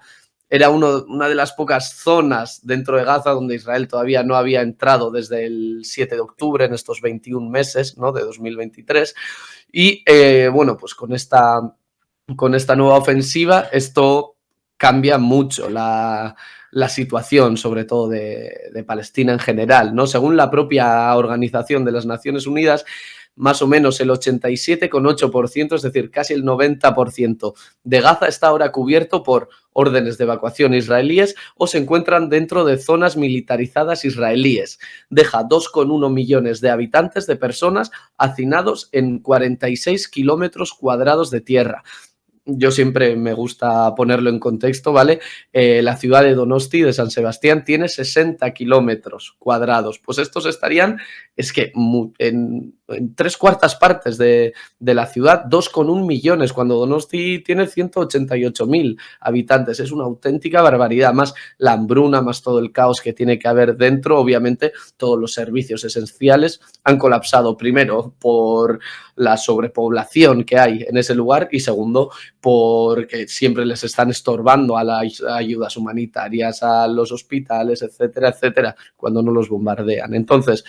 Era una de las pocas zonas dentro de Gaza donde Israel todavía no había entrado desde el 7 de octubre, en estos 21 meses, ¿no?, de 2023. Y, bueno, pues con esta nueva ofensiva, esto cambia mucho la situación, sobre todo de Palestina en general, ¿no? Según la propia Organización de las Naciones Unidas, más o menos el 87,8%, es decir, casi el 90% de Gaza está ahora cubierto por órdenes de evacuación israelíes o se encuentran dentro de zonas militarizadas israelíes. Deja 2,1 millones de habitantes, de personas, hacinados en 46 kilómetros cuadrados de tierra. Yo siempre me gusta ponerlo en contexto, ¿vale? La ciudad de Donosti, de San Sebastián, tiene 60 kilómetros cuadrados. Pues estos estarían, es que en 3/4 partes de la ciudad, 2,1 millones, cuando Donosti tiene 188.000 habitantes. Es una auténtica barbaridad, más la hambruna, más todo el caos que tiene que haber dentro. Obviamente, todos los servicios esenciales han colapsado, primero por la sobrepoblación que hay en ese lugar y segundo, porque siempre les están estorbando a las ayudas humanitarias, a los hospitales, etcétera, etcétera, cuando no los bombardean. Entonces,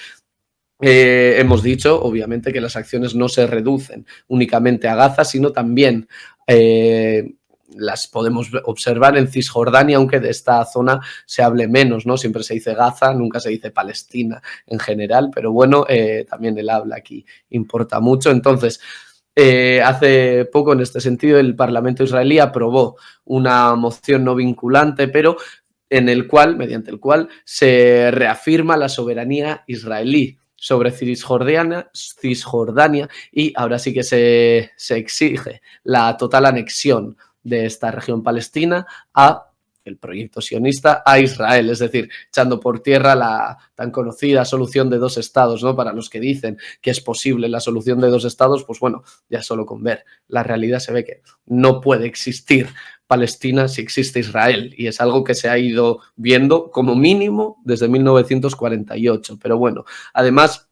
hemos dicho, obviamente, que las acciones no se reducen únicamente a Gaza, sino también las podemos observar en Cisjordania, aunque de esta zona se hable menos, ¿no? Siempre se dice Gaza, nunca se dice Palestina en general, pero bueno, también el habla aquí importa mucho. Entonces, hace poco, en este sentido, el Parlamento israelí aprobó una moción no vinculante, pero mediante el cual se reafirma la soberanía israelí sobre Cisjordania y ahora sí que se exige la total anexión de esta región palestina a el proyecto sionista, a Israel, es decir, echando por tierra la tan conocida solución de dos estados, ¿no? Para los que dicen que es posible la solución de dos estados, pues bueno, ya solo con ver la realidad se ve que no puede existir Palestina si existe Israel, y es algo que se ha ido viendo como mínimo desde 1948. Pero bueno, además,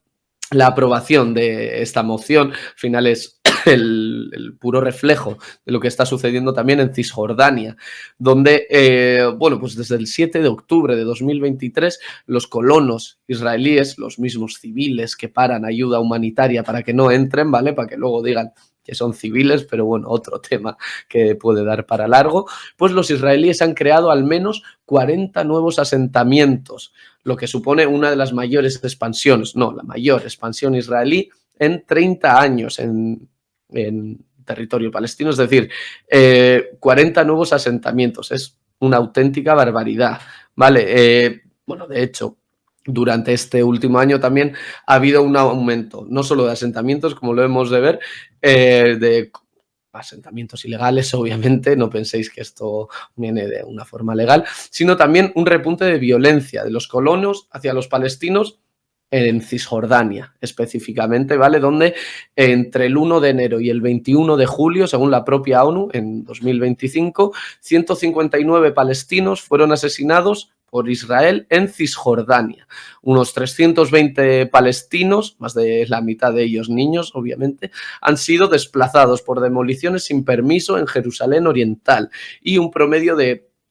la aprobación de esta moción al final es el puro reflejo de lo que está sucediendo también en Cisjordania, donde, bueno, pues desde el 7 de octubre de 2023, los colonos israelíes, los mismos civiles que paran ayuda humanitaria para que no entren, ¿vale? Para que luego digan que son civiles, pero bueno, otro tema que puede dar para largo, pues los israelíes han creado al menos 40 nuevos asentamientos, lo que supone una de las mayores expansiones, no, la mayor expansión israelí en 30 años en territorio palestino, es decir, 40 nuevos asentamientos, es una auténtica barbaridad, ¿vale? Bueno, de hecho, durante este último año también ha habido un aumento, no solo de asentamientos, como lo hemos de ver, de asentamientos ilegales, obviamente, no penséis que esto viene de una forma legal, sino también un repunte de violencia de los colonos hacia los palestinos en Cisjordania, específicamente, ¿vale? Donde entre el 1 de enero y el 21 de julio, según la propia ONU, en 2025, 159 palestinos fueron asesinados por Israel en Cisjordania. Unos 320 palestinos, más de la mitad de ellos niños, obviamente, han sido desplazados por demoliciones sin permiso en Jerusalén Oriental y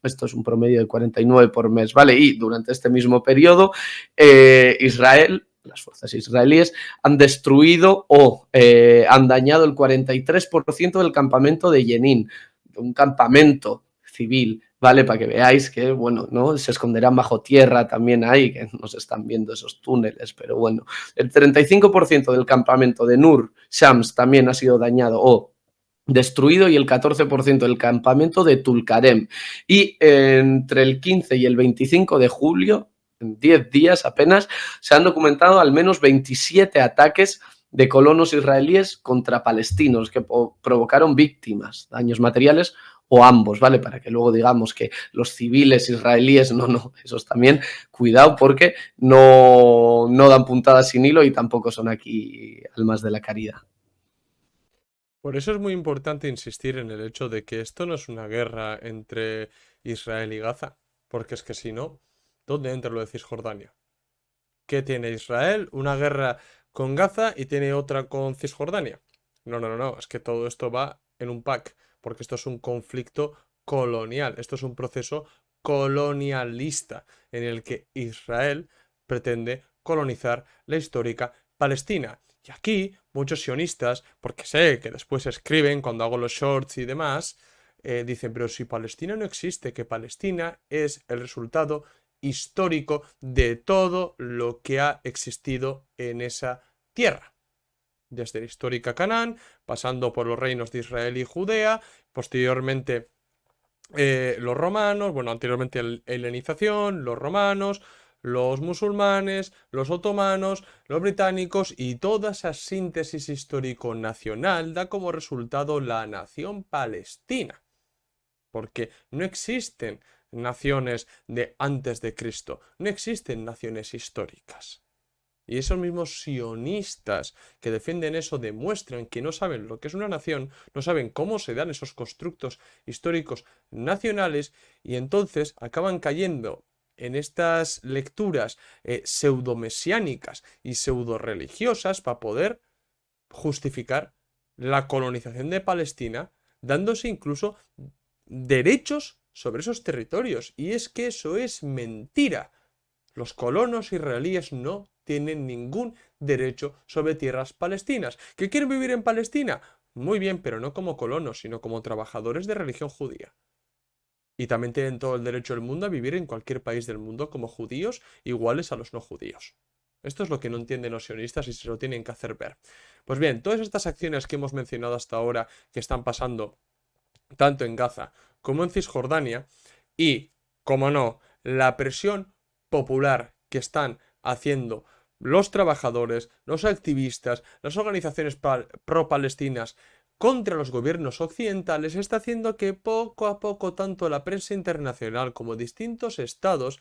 esto es un promedio de 49 por mes, ¿vale? Y durante este mismo periodo, Israel, las fuerzas israelíes, han destruido o han dañado el 43% del campamento de Jenin, un campamento civil, ¿vale? Para que veáis que, bueno, ¿no? Se esconderán bajo tierra también ahí, que nos están viendo esos túneles, pero bueno. El 35% del campamento de Nur Shams también ha sido dañado o destruido y el 14% del campamento de Tulkarem. Y entre el 15 y el 25 de julio, en 10 días apenas, se han documentado al menos 27 ataques de colonos israelíes contra palestinos que provocaron víctimas, daños materiales o ambos, ¿vale? Para que luego digamos que los civiles israelíes, no, esos también, cuidado porque no dan puntadas sin hilo y tampoco son aquí almas de la caridad. Por eso es muy importante insistir en el hecho de que esto no es una guerra entre Israel y Gaza, porque es que si no, ¿dónde entra lo de Cisjordania? ¿Qué tiene Israel? Una guerra con Gaza y tiene otra con Cisjordania. No, es que todo esto va en un pack, porque esto es un conflicto colonial, esto es un proceso colonialista en el que Israel pretende colonizar la histórica Palestina. Y aquí muchos sionistas, porque sé que después escriben cuando hago los shorts y demás, dicen, pero si Palestina no existe, que Palestina es el resultado histórico de todo lo que ha existido en esa tierra. Desde la histórica Canaán, pasando por los reinos de Israel y Judea, posteriormente los romanos, bueno, anteriormente la helenización, los romanos, los musulmanes, los otomanos, los británicos y toda esa síntesis histórico-nacional da como resultado la nación palestina. Porque no existen naciones de antes de Cristo, no existen naciones históricas. Y esos mismos sionistas que defienden eso demuestran que no saben lo que es una nación, no saben cómo se dan esos constructos históricos nacionales y entonces acaban cayendo en estas lecturas pseudomesiánicas y pseudo-religiosas para poder justificar la colonización de Palestina, dándose incluso derechos sobre esos territorios. Y es que eso es mentira. Los colonos israelíes no tienen ningún derecho sobre tierras palestinas. ¿Que quieren vivir en Palestina? Muy bien, pero no como colonos, sino como trabajadores de religión judía. Y también tienen todo el derecho del mundo a vivir en cualquier país del mundo como judíos iguales a los no judíos. Esto es lo que no entienden los sionistas y se lo tienen que hacer ver. Pues bien, todas estas acciones que hemos mencionado hasta ahora que están pasando tanto en Gaza como en Cisjordania y, como no, la presión popular que están haciendo los trabajadores, los activistas, las organizaciones pro-palestinas contra los gobiernos occidentales está haciendo que poco a poco tanto la prensa internacional como distintos estados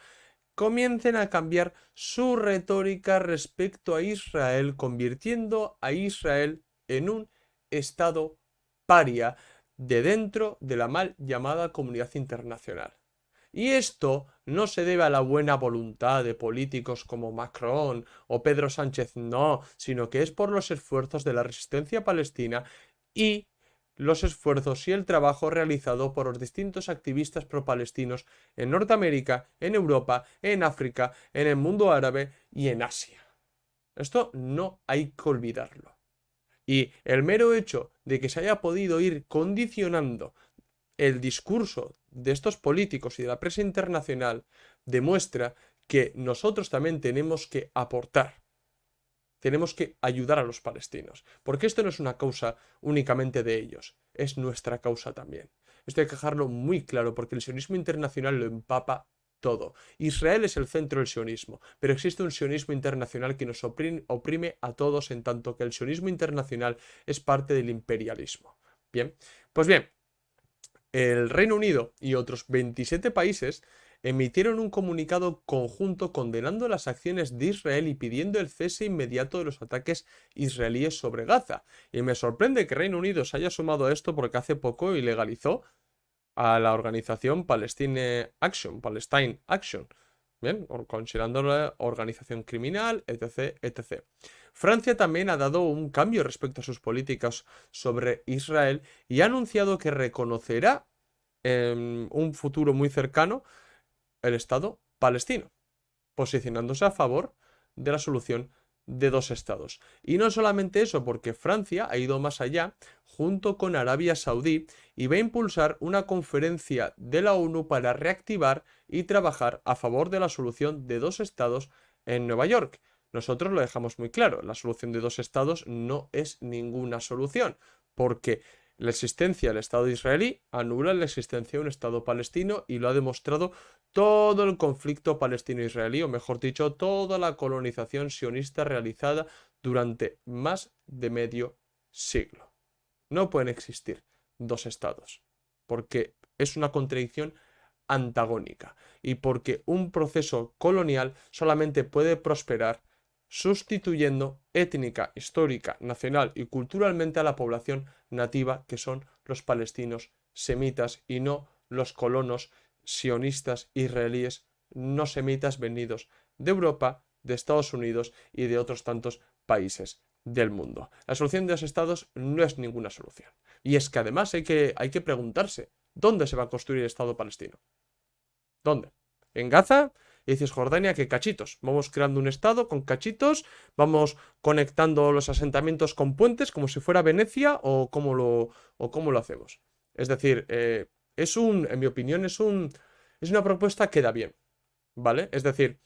comiencen a cambiar su retórica respecto a Israel, convirtiendo a Israel en un estado paria de dentro de la mal llamada comunidad internacional. Y esto no se debe a la buena voluntad de políticos como Macron o Pedro Sánchez, no, sino que es por los esfuerzos de la resistencia palestina y los esfuerzos y el trabajo realizado por los distintos activistas pro-palestinos en Norteamérica, en Europa, en África, en el mundo árabe y en Asia. Esto no hay que olvidarlo. Y el mero hecho de que se haya podido ir condicionando el discurso de estos políticos y de la prensa internacional demuestra que nosotros también tenemos que aportar, tenemos que ayudar a los palestinos, porque esto no es una causa únicamente de ellos, es nuestra causa también. Esto hay que dejarlo muy claro porque el sionismo internacional lo empapa todo. Israel es el centro del sionismo, pero existe un sionismo internacional que nos oprime a todos en tanto que el sionismo internacional es parte del imperialismo. Bien, pues bien, el Reino Unido y otros 27 países emitieron un comunicado conjunto condenando las acciones de Israel y pidiendo el cese inmediato de los ataques israelíes sobre Gaza. Y me sorprende que Reino Unido se haya sumado a esto porque hace poco ilegalizó a la organización Palestine Action, bien, considerándola organización criminal, etc, etc. Francia también ha dado un cambio respecto a sus políticas sobre Israel y ha anunciado que reconocerá en un futuro muy cercano el Estado palestino, posicionándose a favor de la solución de dos estados. Y no solamente eso, porque Francia ha ido más allá, junto con Arabia Saudí, y va a impulsar una conferencia de la ONU para reactivar y trabajar a favor de la solución de dos estados en Nueva York. Nosotros lo dejamos muy claro, la solución de dos estados no es ninguna solución, porque La existencia del Estado israelí anula la existencia de un Estado palestino y lo ha demostrado todo el conflicto palestino-israelí, o mejor dicho, toda la colonización sionista realizada durante más de medio siglo. No pueden existir dos estados, porque es una contradicción antagónica y porque un proceso colonial solamente puede prosperar sustituyendo étnica, histórica, nacional y culturalmente a la población nativa que son los palestinos semitas y no los colonos sionistas israelíes no semitas venidos de Europa, de Estados Unidos y de otros tantos países del mundo. La solución de los estados no es ninguna solución. Y es que además hay que preguntarse, ¿dónde se va a construir el Estado palestino? ¿Dónde? ¿En Gaza? Y dices, Jordania, ¿qué cachitos? Vamos creando un estado con cachitos, vamos conectando los asentamientos con puentes como si fuera Venecia o cómo lo hacemos. Es decir, en mi opinión, es una propuesta que da bien, ¿vale? Es decir,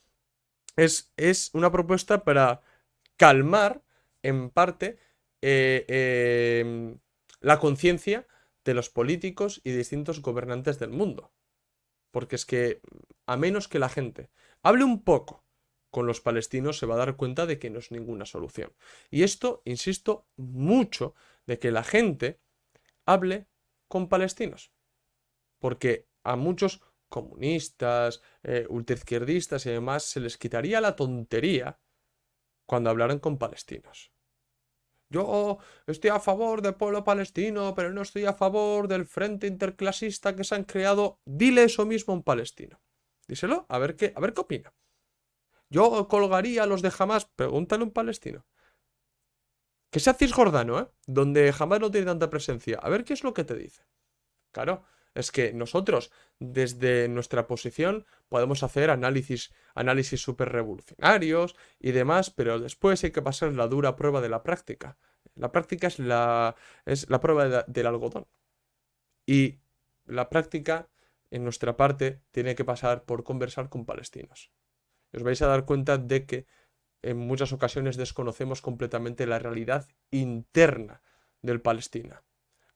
es una propuesta para calmar, en parte, la conciencia de los políticos y distintos gobernantes del mundo. Porque es que, a menos que la gente hable un poco con los palestinos, se va a dar cuenta de que no es ninguna solución. Y esto, insisto, mucho de que la gente hable con palestinos. Porque a muchos comunistas, ultraizquierdistas y demás se les quitaría la tontería cuando hablaran con palestinos. Yo estoy a favor del pueblo palestino, pero no estoy a favor del frente interclasista que se han creado. Dile eso mismo a un palestino. Díselo, a ver qué opina. Yo colgaría a los de Hamas, pregúntale a un palestino. Que sea cisjordano, ¿eh? Donde Hamas no tiene tanta presencia. A ver qué es lo que te dice. Claro, es que nosotros, desde nuestra posición, podemos hacer análisis súper revolucionarios y demás, pero después hay que pasar la dura prueba de la práctica. La práctica es la prueba del algodón. Y la práctica, en nuestra parte, tiene que pasar por conversar con palestinos. Os vais a dar cuenta de que en muchas ocasiones desconocemos completamente la realidad interna del Palestina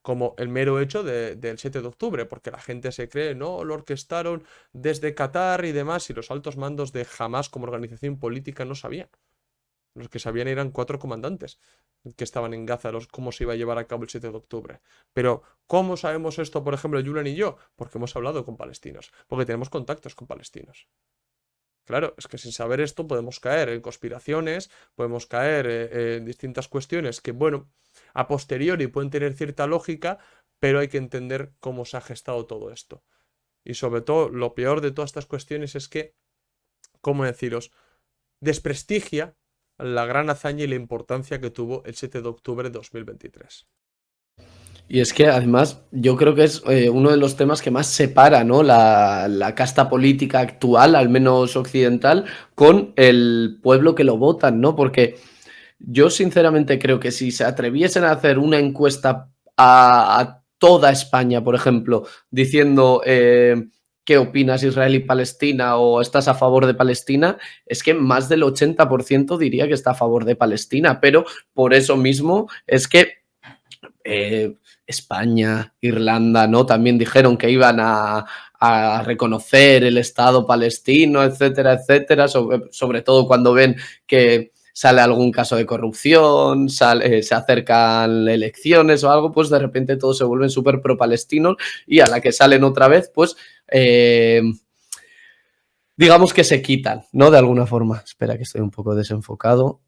como el mero hecho del 7 de octubre, porque la gente se cree, no, lo orquestaron desde Qatar y demás, y los altos mandos de Hamas como organización política no sabían. Los que sabían eran 4 comandantes que estaban en Gaza, cómo se iba a llevar a cabo el 7 de octubre. Pero, ¿cómo sabemos esto, por ejemplo, Julen y yo? Porque hemos hablado con palestinos, porque tenemos contactos con palestinos. Claro, es que sin saber esto podemos caer en conspiraciones, podemos caer en distintas cuestiones que, bueno, a posteriori pueden tener cierta lógica, pero hay que entender cómo se ha gestado todo esto. Y sobre todo, lo peor de todas estas cuestiones es que, ¿cómo deciros? Desprestigia la gran hazaña y la importancia que tuvo el 7 de octubre de 2023. Y es que además yo creo que es uno de los temas que más separa, ¿no? La casta política actual, al menos occidental, con el pueblo que lo votan, ¿no? Porque yo sinceramente creo que si se atreviesen a hacer una encuesta a toda España, por ejemplo, diciendo qué opinas Israel y Palestina o estás a favor de Palestina, es que más del 80% diría que está a favor de Palestina, pero por eso mismo es que España, Irlanda, ¿no? También dijeron que iban a reconocer el Estado palestino, etcétera, etcétera, sobre todo cuando ven que sale algún caso de corrupción, se acercan elecciones o algo, pues de repente todos se vuelven súper pro-palestinos y a la que salen otra vez, pues digamos que se quitan, ¿no? De alguna forma. Espera que estoy un poco desenfocado.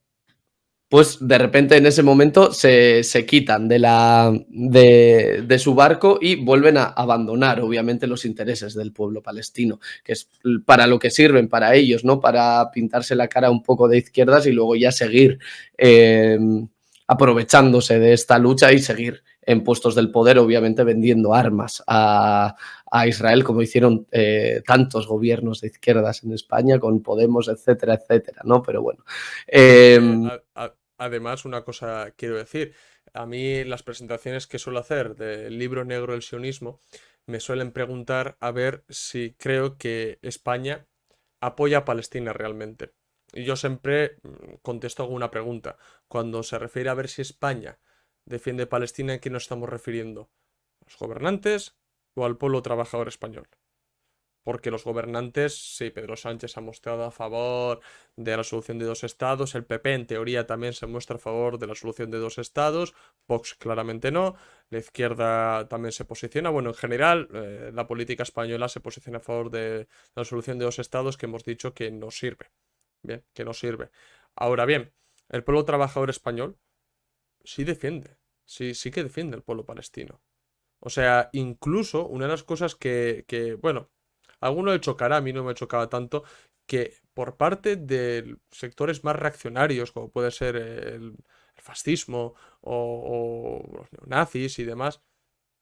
Pues de repente en ese momento se quitan de su barco y vuelven a abandonar, obviamente, los intereses del pueblo palestino, que es para lo que sirven para ellos, ¿no? Para pintarse la cara un poco de izquierdas y luego ya seguir aprovechándose de esta lucha y seguir en puestos del poder, obviamente vendiendo armas a Israel, como hicieron tantos gobiernos de izquierdas en España, con Podemos, etcétera, etcétera, ¿no? Pero bueno. Además, una cosa quiero decir, a mí las presentaciones que suelo hacer del libro negro del sionismo me suelen preguntar a ver si creo que España apoya a Palestina realmente. Y yo siempre contesto alguna pregunta. Cuando se refiere a ver si España defiende Palestina, ¿a quién nos estamos refiriendo? ¿A los gobernantes o al pueblo trabajador español? Porque los gobernantes, sí, Pedro Sánchez ha mostrado a favor de la solución de dos estados, el PP en teoría también se muestra a favor de la solución de dos estados, Vox claramente no, la izquierda también se posiciona, bueno, en general la política española se posiciona a favor de la solución de dos estados que hemos dicho que no sirve, bien, que no sirve. Ahora bien, el pueblo trabajador español sí defiende, sí que defiende el pueblo palestino. O sea, incluso una de las cosas bueno, a alguno le chocará, a mí no me chocaba tanto, que por parte de sectores más reaccionarios, como puede ser el fascismo o los neonazis y demás,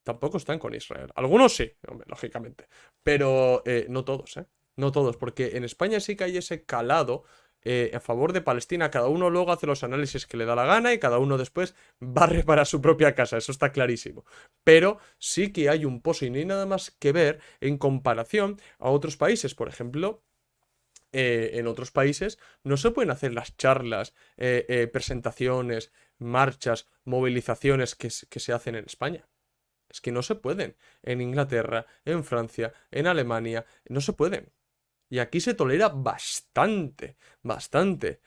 tampoco están con Israel. Algunos sí, hombre, lógicamente, pero no todos, ¿eh? No todos, porque en España sí que hay ese calado a favor de Palestina. Cada uno luego hace los análisis que le da la gana y cada uno después barre para su propia casa, eso está clarísimo. Pero sí que hay un pozo y no hay nada más que ver en comparación a otros países. Por ejemplo, en otros países no se pueden hacer las charlas, presentaciones, marchas, movilizaciones que se hacen en España. Es que no se pueden. En Inglaterra, en Francia, en Alemania, no se pueden. Y aquí se tolera bastante, bastante.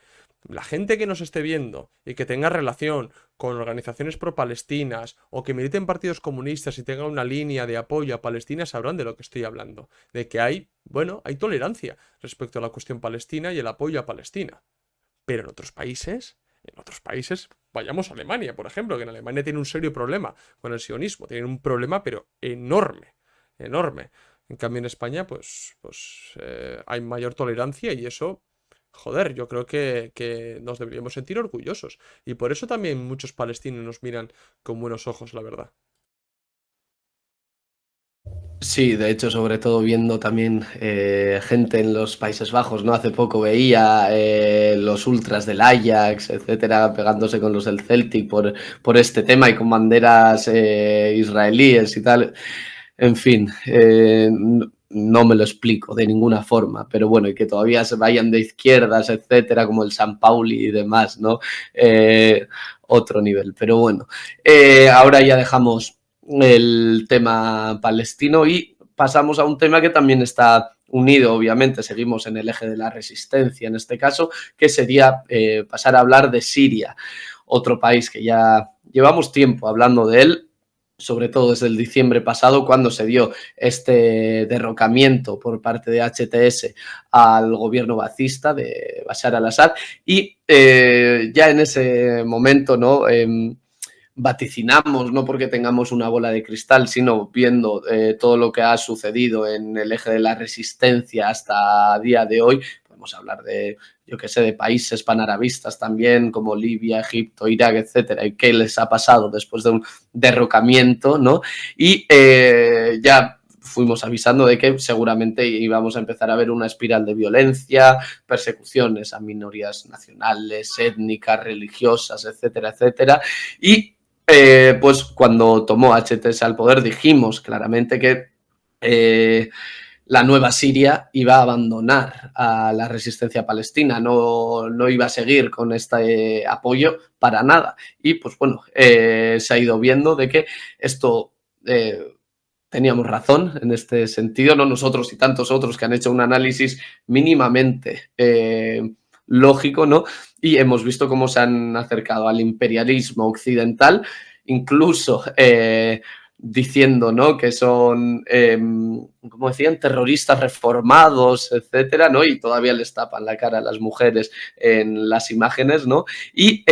La gente que nos esté viendo y que tenga relación con organizaciones pro-palestinas o que milite en partidos comunistas y tenga una línea de apoyo a Palestina sabrán de lo que estoy hablando. De que hay, bueno, hay tolerancia respecto a la cuestión palestina y el apoyo a Palestina. Pero en otros países, vayamos a Alemania, por ejemplo, que en Alemania tiene un serio problema con el sionismo, tienen un problema pero enorme, enorme. En cambio en España, pues hay mayor tolerancia y eso, joder, yo creo que nos deberíamos sentir orgullosos. Y por eso también muchos palestinos nos miran con buenos ojos, la verdad. Sí, de hecho, sobre todo viendo también gente en los Países Bajos, ¿no? Hace poco veía los ultras del Ajax, etcétera, pegándose con los del Celtic por este tema y con banderas israelíes y tal. En fin, no me lo explico de ninguna forma, pero bueno, y que todavía se vayan de izquierdas, etcétera, como el San Pauli y demás, ¿no? Otro nivel, pero bueno. Ahora ya dejamos el tema palestino y pasamos a un tema que también está unido, obviamente, seguimos en el eje de la resistencia en este caso, que sería pasar a hablar de Siria, otro país que ya llevamos tiempo hablando de él, sobre todo desde el diciembre pasado, cuando se dio este derrocamiento por parte de HTS al gobierno bacista de Bashar al-Assad, y ya en ese momento, ¿no? Vaticinamos, no porque tengamos una bola de cristal, sino viendo todo lo que ha sucedido en el eje de la resistencia hasta día de hoy. Podemos hablar de, yo que sé, de países panarabistas también, como Libia, Egipto, Irak, etcétera, y qué les ha pasado después de un derrocamiento, ¿no? Y ya fuimos avisando de que seguramente íbamos a empezar a ver una espiral de violencia, persecuciones a minorías nacionales, étnicas, religiosas, etcétera, etcétera. Y pues cuando tomó HTS al poder dijimos claramente que la nueva Siria iba a abandonar a la resistencia palestina, no iba a seguir con este apoyo para nada. Y pues bueno, se ha ido viendo de que esto teníamos razón en este sentido, no nosotros y tantos otros que han hecho un análisis mínimamente lógico, ¿no? Y hemos visto cómo se han acercado al imperialismo occidental, incluso diciendo, ¿no? Que son, como decían, terroristas reformados, etcétera, ¿no? Y todavía les tapan la cara a las mujeres en las imágenes, ¿no? Y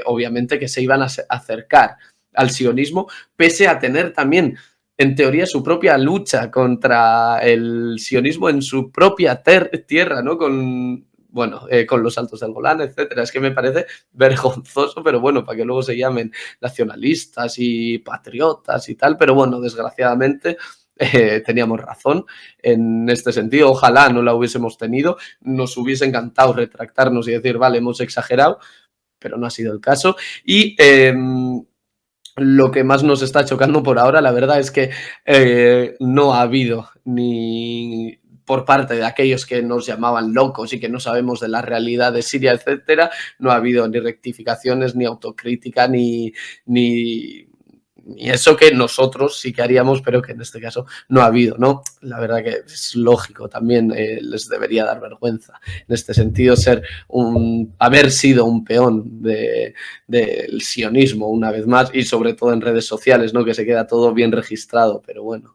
obviamente que se iban a acercar al sionismo, pese a tener también en teoría su propia lucha contra el sionismo en su propia tierra, ¿no? Con, bueno, con los Altos del Golán, etcétera. Es que me parece vergonzoso, pero bueno, para que luego se llamen nacionalistas y patriotas y tal, pero bueno, desgraciadamente teníamos razón en este sentido. Ojalá no la hubiésemos tenido, nos hubiese encantado retractarnos y decir, vale, hemos exagerado, pero no ha sido el caso. Y lo que más nos está chocando por ahora, la verdad es que no ha habido ni por parte de aquellos que nos llamaban locos y que no sabemos de la realidad de Siria, etcétera, no ha habido ni rectificaciones, ni autocrítica, ni eso que nosotros sí que haríamos, pero que en este caso no ha habido, ¿no? La verdad que es lógico, también les debería dar vergüenza en este sentido haber sido un peón del sionismo una vez más, y sobre todo en redes sociales, ¿no? Que se queda todo bien registrado, pero bueno.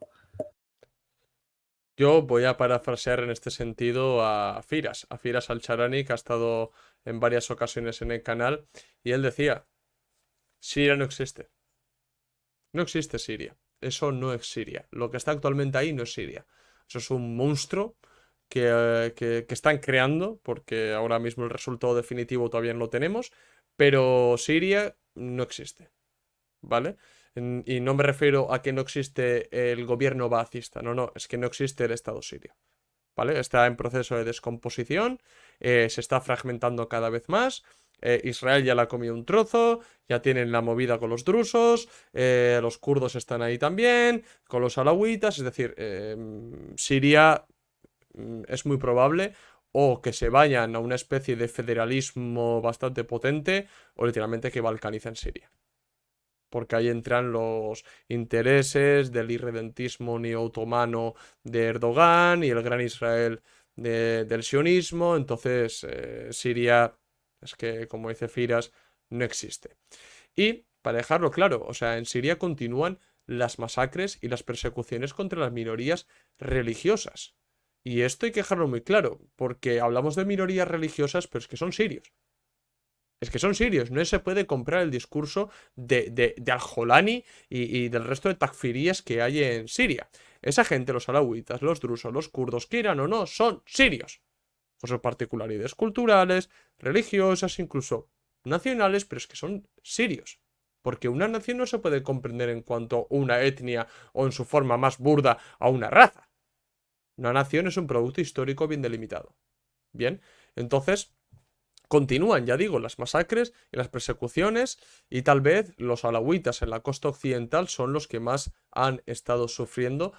Yo voy a parafrasear en este sentido a Firas Al-Charani, que ha estado en varias ocasiones en el canal, y él decía, Siria no existe. No existe Siria. Eso no es Siria. Lo que está actualmente ahí no es Siria. Eso es un monstruo que están creando, porque ahora mismo el resultado definitivo todavía no lo tenemos, pero Siria no existe, ¿vale? Y no me refiero a que no existe el gobierno baacista, no, es que no existe el Estado sirio, ¿vale? Está en proceso de descomposición, se está fragmentando cada vez más. Israel ya le ha comido un trozo, ya tienen la movida con los drusos, los kurdos están ahí también, con los alawitas, es decir, Siria es muy probable o que se vayan a una especie de federalismo bastante potente o literalmente que balcanicen Siria. Porque ahí entran los intereses del irredentismo neo-otomano de Erdogan y el gran Israel del sionismo. Entonces, Siria, es que, como dice Firas, no existe. Y, para dejarlo claro, o sea, en Siria continúan las masacres y las persecuciones contra las minorías religiosas. Y esto hay que dejarlo muy claro, porque hablamos de minorías religiosas, pero es que son sirios. Es que son sirios, no se puede comprar el discurso de Al-Jolani y del resto de takfiríes que hay en Siria. Esa gente, los alawitas, los drusos, los kurdos, quieran o no, son sirios. Con sus particularidades culturales, religiosas, incluso nacionales, pero es que son sirios. Porque una nación no se puede comprender en cuanto a una etnia o en su forma más burda a una raza. Una nación es un producto histórico bien delimitado. Bien, entonces continúan, ya digo, las masacres y las persecuciones y tal vez los alawitas en la costa occidental son los que más han estado sufriendo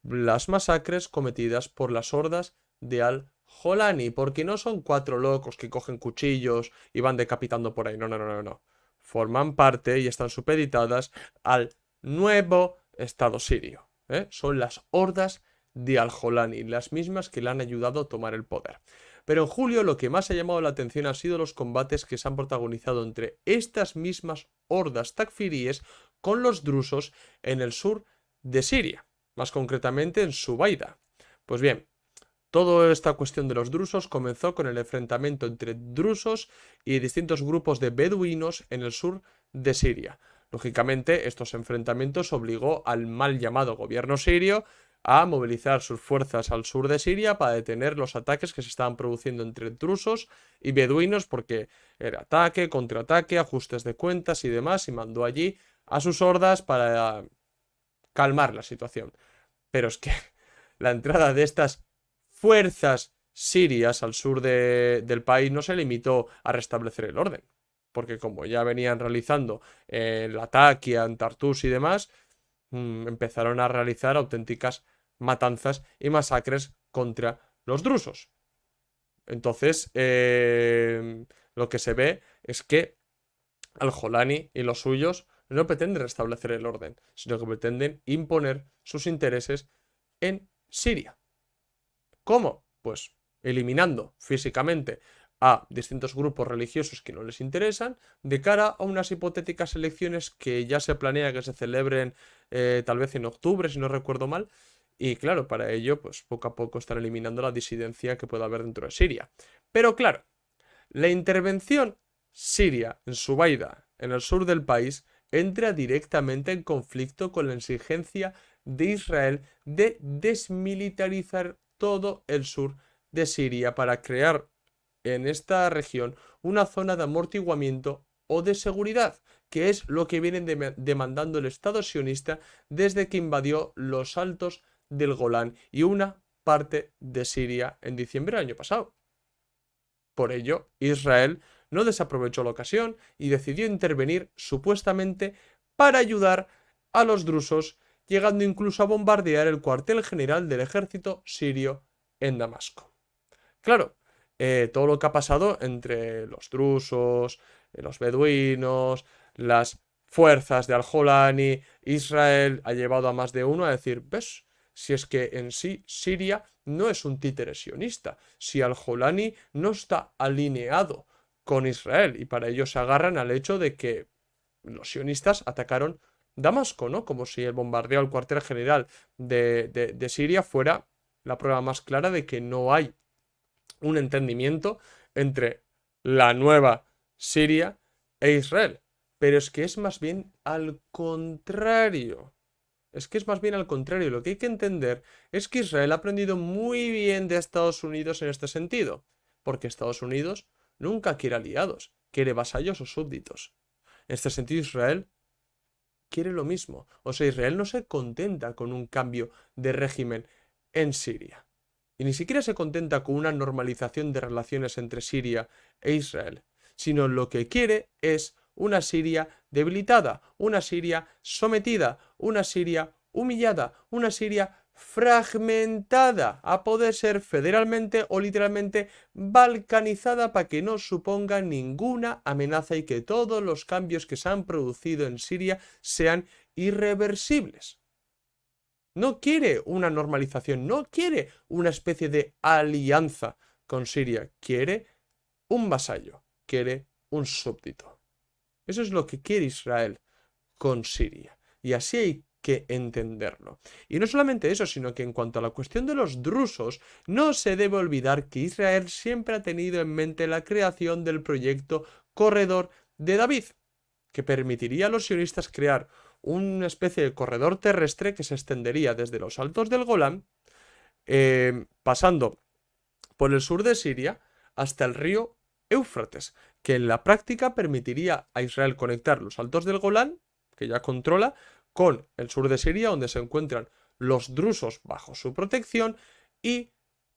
las masacres cometidas por las hordas de Al-Jolani, porque no son cuatro locos que cogen cuchillos y van decapitando por ahí, no. Forman parte y están supeditadas al nuevo Estado sirio, ¿eh? Son las hordas de Al-Jolani, las mismas que le han ayudado a tomar el poder. Pero en julio lo que más ha llamado la atención han sido los combates que se han protagonizado entre estas mismas hordas takfiríes con los drusos en el sur de Siria, más concretamente en Subaida. Pues bien, toda esta cuestión de los drusos comenzó con el enfrentamiento entre drusos y distintos grupos de beduinos en el sur de Siria. Lógicamente, estos enfrentamientos obligó al mal llamado gobierno sirio a movilizar sus fuerzas al sur de Siria para detener los ataques que se estaban produciendo entre drusos y beduinos, porque era ataque, contraataque, ajustes de cuentas y demás, y mandó allí a sus hordas para calmar la situación. Pero es que la entrada de estas fuerzas sirias al sur del país no se limitó a restablecer el orden, porque como ya venían realizando el ataque en Tartus y demás, empezaron a realizar auténticas matanzas y masacres contra los drusos. Entonces, lo que se ve es que Al-Jolani y los suyos no pretenden restablecer el orden, sino que pretenden imponer sus intereses en Siria. ¿Cómo? Pues eliminando físicamente a distintos grupos religiosos que no les interesan, de cara a unas hipotéticas elecciones que ya se planea que se celebren tal vez en octubre, si no recuerdo mal. Y claro, para ello, pues poco a poco están eliminando la disidencia que pueda haber dentro de Siria. Pero claro, la intervención siria en Subaida, en el sur del país, entra directamente en conflicto con la exigencia de Israel de desmilitarizar todo el sur de Siria para crear en esta región una zona de amortiguamiento o de seguridad, que es lo que viene demandando el Estado sionista desde que invadió los altos del Golán y una parte de Siria en diciembre del año pasado. Por ello, Israel no desaprovechó la ocasión y decidió intervenir supuestamente para ayudar a los drusos, llegando incluso a bombardear el cuartel general del ejército sirio en Damasco. Claro, todo lo que ha pasado entre los drusos, los beduinos, las fuerzas de Al-Jolani, Israel ha llevado a más de uno a decir, ¿ves? Si es que en sí Siria no es un títere sionista, si Al-Jolani no está alineado con Israel y para ello se agarran al hecho de que los sionistas atacaron Damasco, ¿no? Como si el bombardeo al cuartel general de Siria fuera la prueba más clara de que no hay un entendimiento entre la nueva Siria e Israel. Pero es que es más bien al contrario. Es que es más bien al contrario. Lo que hay que entender es que Israel ha aprendido muy bien de Estados Unidos en este sentido. Porque Estados Unidos nunca quiere aliados, quiere vasallos o súbditos. En este sentido, Israel quiere lo mismo. O sea, Israel no se contenta con un cambio de régimen en Siria. Y ni siquiera se contenta con una normalización de relaciones entre Siria e Israel, sino lo que quiere es una Siria debilitada, una Siria sometida, una Siria humillada, una Siria fragmentada, a poder ser federalmente o literalmente balcanizada para que no suponga ninguna amenaza y que todos los cambios que se han producido en Siria sean irreversibles. No quiere una normalización, no quiere una especie de alianza con Siria, quiere un vasallo, quiere un súbdito. Eso es lo que quiere Israel con Siria. Y así hay que entenderlo. Y no solamente eso, sino que en cuanto a la cuestión de los drusos, no se debe olvidar que Israel siempre ha tenido en mente la creación del proyecto Corredor de David, que permitiría a los sionistas crear una especie de corredor terrestre que se extendería desde los altos del Golán, pasando por el sur de Siria hasta el río Éufrates, que en la práctica permitiría a Israel conectar los altos del Golán, que ya controla, con el sur de Siria, donde se encuentran los drusos bajo su protección, y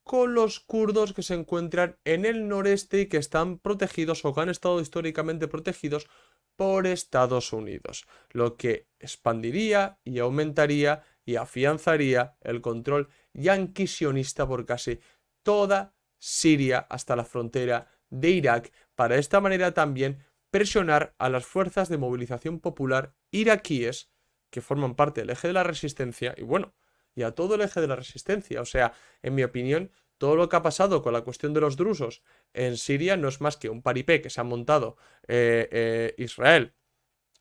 con los kurdos que se encuentran en el noreste y que están protegidos o que han estado históricamente protegidos por Estados Unidos, lo que expandiría y aumentaría y afianzaría el control yanquisionista por casi toda Siria hasta la frontera de Irak, para de esta manera también presionar a las fuerzas de movilización popular iraquíes que forman parte del eje de la resistencia y bueno, y a todo el eje de la resistencia. O sea, en mi opinión, todo lo que ha pasado con la cuestión de los drusos en Siria no es más que un paripé que se ha montado Israel,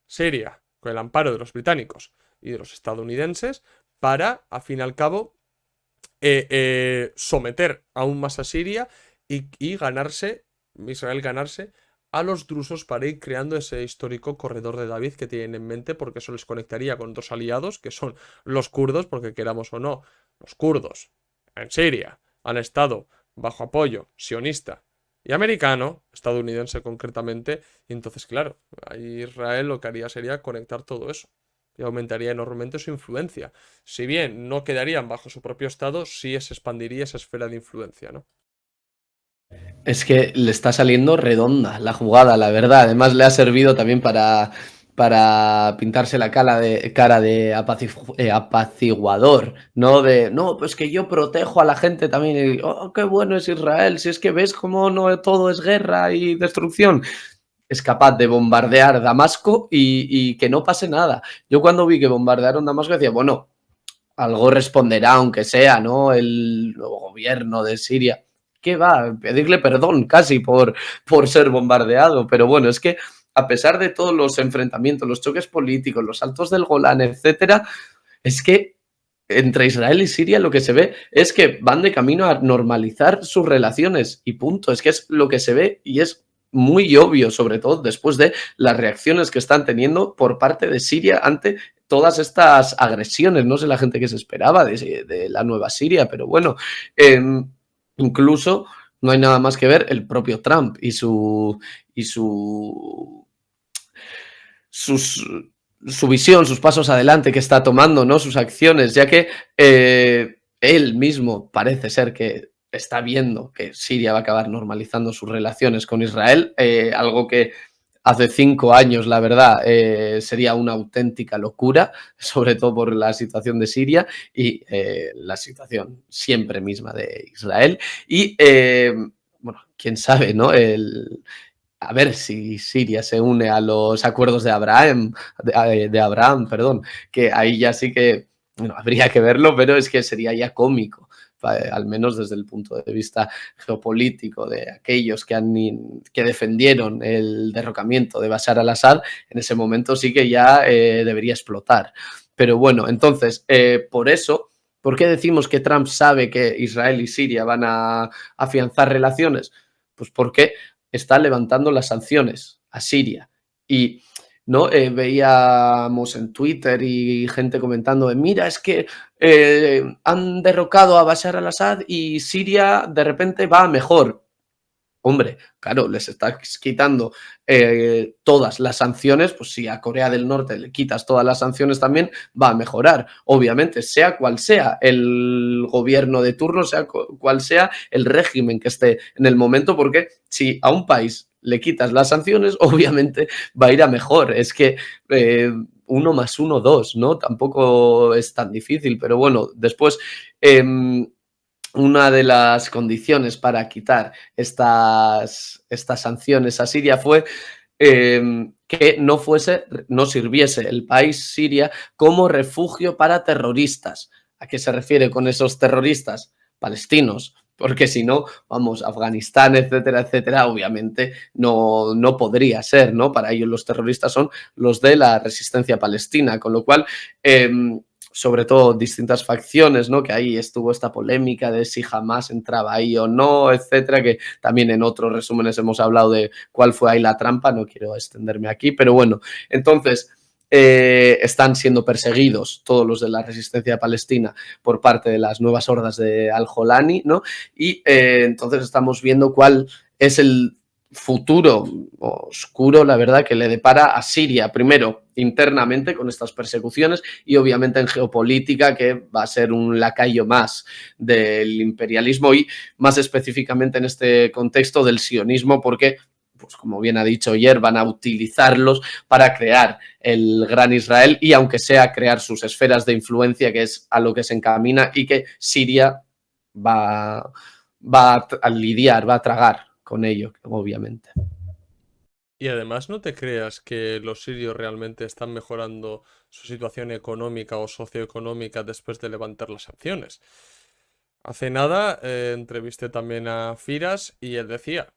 Siria, con el amparo de los británicos y de los estadounidenses, para, al fin y al cabo, someter aún más a Siria y ganarse, Israel ganarse a los drusos para ir creando ese histórico corredor de David que tienen en mente, porque eso les conectaría con dos aliados, que son los kurdos, porque queramos o no, los kurdos en Siria han estado bajo apoyo sionista y americano, estadounidense concretamente, y entonces, claro, ahí Israel lo que haría sería conectar todo eso y aumentaría enormemente su influencia. Si bien no quedarían bajo su propio estado, sí se expandiría esa esfera de influencia, ¿no? Es que le está saliendo redonda la jugada, la verdad. Además, le ha servido también para pintarse la cara de apaciguador, ¿no? De, no, pues que yo protejo a la gente también. Y, oh, qué bueno es Israel. Si es que ves cómo no todo es guerra y destrucción. Es capaz de bombardear Damasco y que no pase nada. Yo cuando vi que bombardearon Damasco decía, bueno, algo responderá, aunque sea, ¿no? El nuevo gobierno de Siria. ¿Qué va? Pedirle perdón casi por ser bombardeado. Pero bueno, es que a pesar de todos los enfrentamientos, los choques políticos, los saltos del Golán, etcétera, es que entre Israel y Siria lo que se ve es que van de camino a normalizar sus relaciones y punto. Es que es lo que se ve y es muy obvio, sobre todo después de las reacciones que están teniendo por parte de Siria ante todas estas agresiones. No sé la gente que se esperaba de la nueva Siria, pero bueno, eh, incluso no hay nada más que ver el propio Trump y sus, su visión, sus pasos adelante que está tomando, ¿no? Sus acciones, ya que él mismo parece ser que está viendo que Siria va a acabar normalizando sus relaciones con Israel, algo que hace 5 años, la verdad, sería una auténtica locura, sobre todo por la situación de Siria y la situación siempre misma de Israel. Y, bueno, quién sabe, ¿no? A ver si Siria se une a los acuerdos de Abraham, perdón, que ahí ya sí que, bueno, habría que verlo, pero es que sería ya cómico, al menos desde el punto de vista geopolítico de aquellos que defendieron el derrocamiento de Bashar al-Assad. En ese momento sí que ya debería explotar. Pero bueno, entonces, por eso, ¿por qué decimos que Trump sabe que Israel y Siria van a afianzar relaciones? Pues porque está levantando las sanciones a Siria. Y ¿no? Veíamos en Twitter y gente comentando de, mira, es que han derrocado a Bashar al-Assad y Siria de repente va mejor. Hombre, claro, les estás quitando todas las sanciones, pues si a Corea del Norte le quitas todas las sanciones también va a mejorar, obviamente, sea cual sea el gobierno de turno, sea cual sea el régimen que esté en el momento, porque si a un país le quitas las sanciones, obviamente va a ir a mejor. Es que 1 + 1 = 2, ¿no? Tampoco es tan difícil, pero bueno, después... una de las condiciones para quitar estas sanciones a Siria fue que no sirviese el país Siria como refugio para terroristas. ¿A qué se refiere con esos terroristas? Palestinos. Porque si no, vamos, Afganistán, etcétera, etcétera, obviamente no podría ser, ¿no? Para ellos los terroristas son los de la resistencia palestina, con lo cual sobre todo distintas facciones, ¿no? Que ahí estuvo esta polémica de si Hamás entraba ahí o no, etcétera, que también en otros resúmenes hemos hablado de cuál fue ahí la trampa, no quiero extenderme aquí, pero bueno, entonces están siendo perseguidos todos los de la resistencia palestina por parte de las nuevas hordas de Al-Jolani, ¿no? Y entonces estamos viendo cuál es el futuro oscuro, la verdad, que le depara a Siria, primero internamente con estas persecuciones y obviamente en geopolítica, que va a ser un lacayo más del imperialismo y más específicamente en este contexto del sionismo, porque pues como bien ha dicho Oyer, van a utilizarlos para crear el gran Israel y aunque sea crear sus esferas de influencia, que es a lo que se encamina y que Siria va a lidiar, va a tragar con ello, obviamente. Y además no te creas que los sirios realmente están mejorando su situación económica o socioeconómica después de levantar las sanciones. Hace nada entrevisté también a Firas y él decía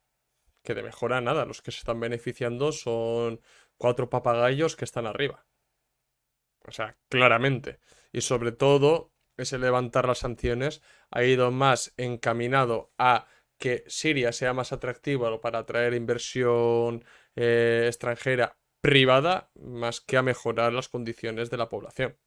que de mejora nada, los que se están beneficiando son 4 papagayos que están arriba. O sea, claramente. Y sobre todo, ese levantar las sanciones ha ido más encaminado a que Siria sea más atractivo para atraer inversión extranjera privada, más que a mejorar las condiciones de la población.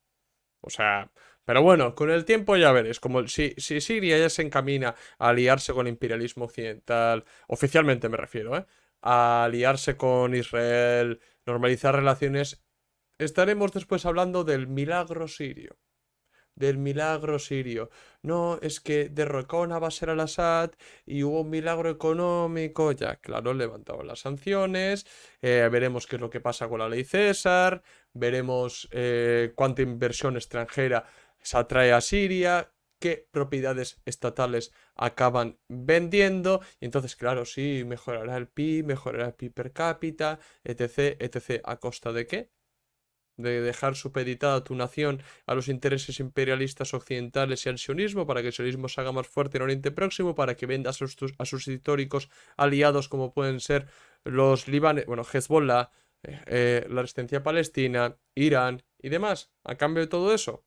O sea, pero bueno, con el tiempo ya veréis, como si Siria ya se encamina a aliarse con el imperialismo occidental, oficialmente me refiero, a aliarse con Israel, normalizar relaciones, estaremos después hablando del milagro sirio. Del milagro sirio. No, es que derrocaron a Bashar al-Assad y hubo un milagro económico. Ya, claro, levantaron las sanciones. Veremos qué es lo que pasa con la ley César. Veremos cuánta inversión extranjera se atrae a Siria. Qué propiedades estatales acaban vendiendo. Y entonces, claro, sí, mejorará el PIB, mejorará el PIB per cápita, etc, etc. ¿A costa de qué? De dejar supeditada tu nación a los intereses imperialistas occidentales y al sionismo, para que el sionismo se haga más fuerte en Oriente Próximo, para que venda a sus históricos aliados como pueden ser los libaneses, bueno, Hezbollah, la resistencia palestina, Irán y demás, a cambio de todo eso.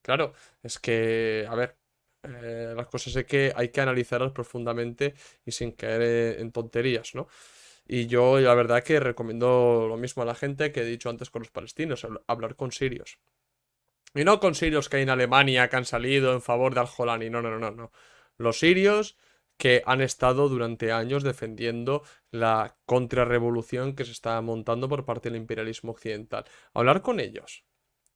Claro, es que, a ver, las cosas hay que analizarlas profundamente y sin caer en tonterías, ¿no? Y yo, la verdad, que recomiendo lo mismo a la gente que he dicho antes con los palestinos, hablar con sirios. Y no con sirios que hay en Alemania que han salido en favor de Al-Jolani, no, no, no, no, no. Los sirios que han estado durante años defendiendo la contrarrevolución que se está montando por parte del imperialismo occidental. Hablar con ellos.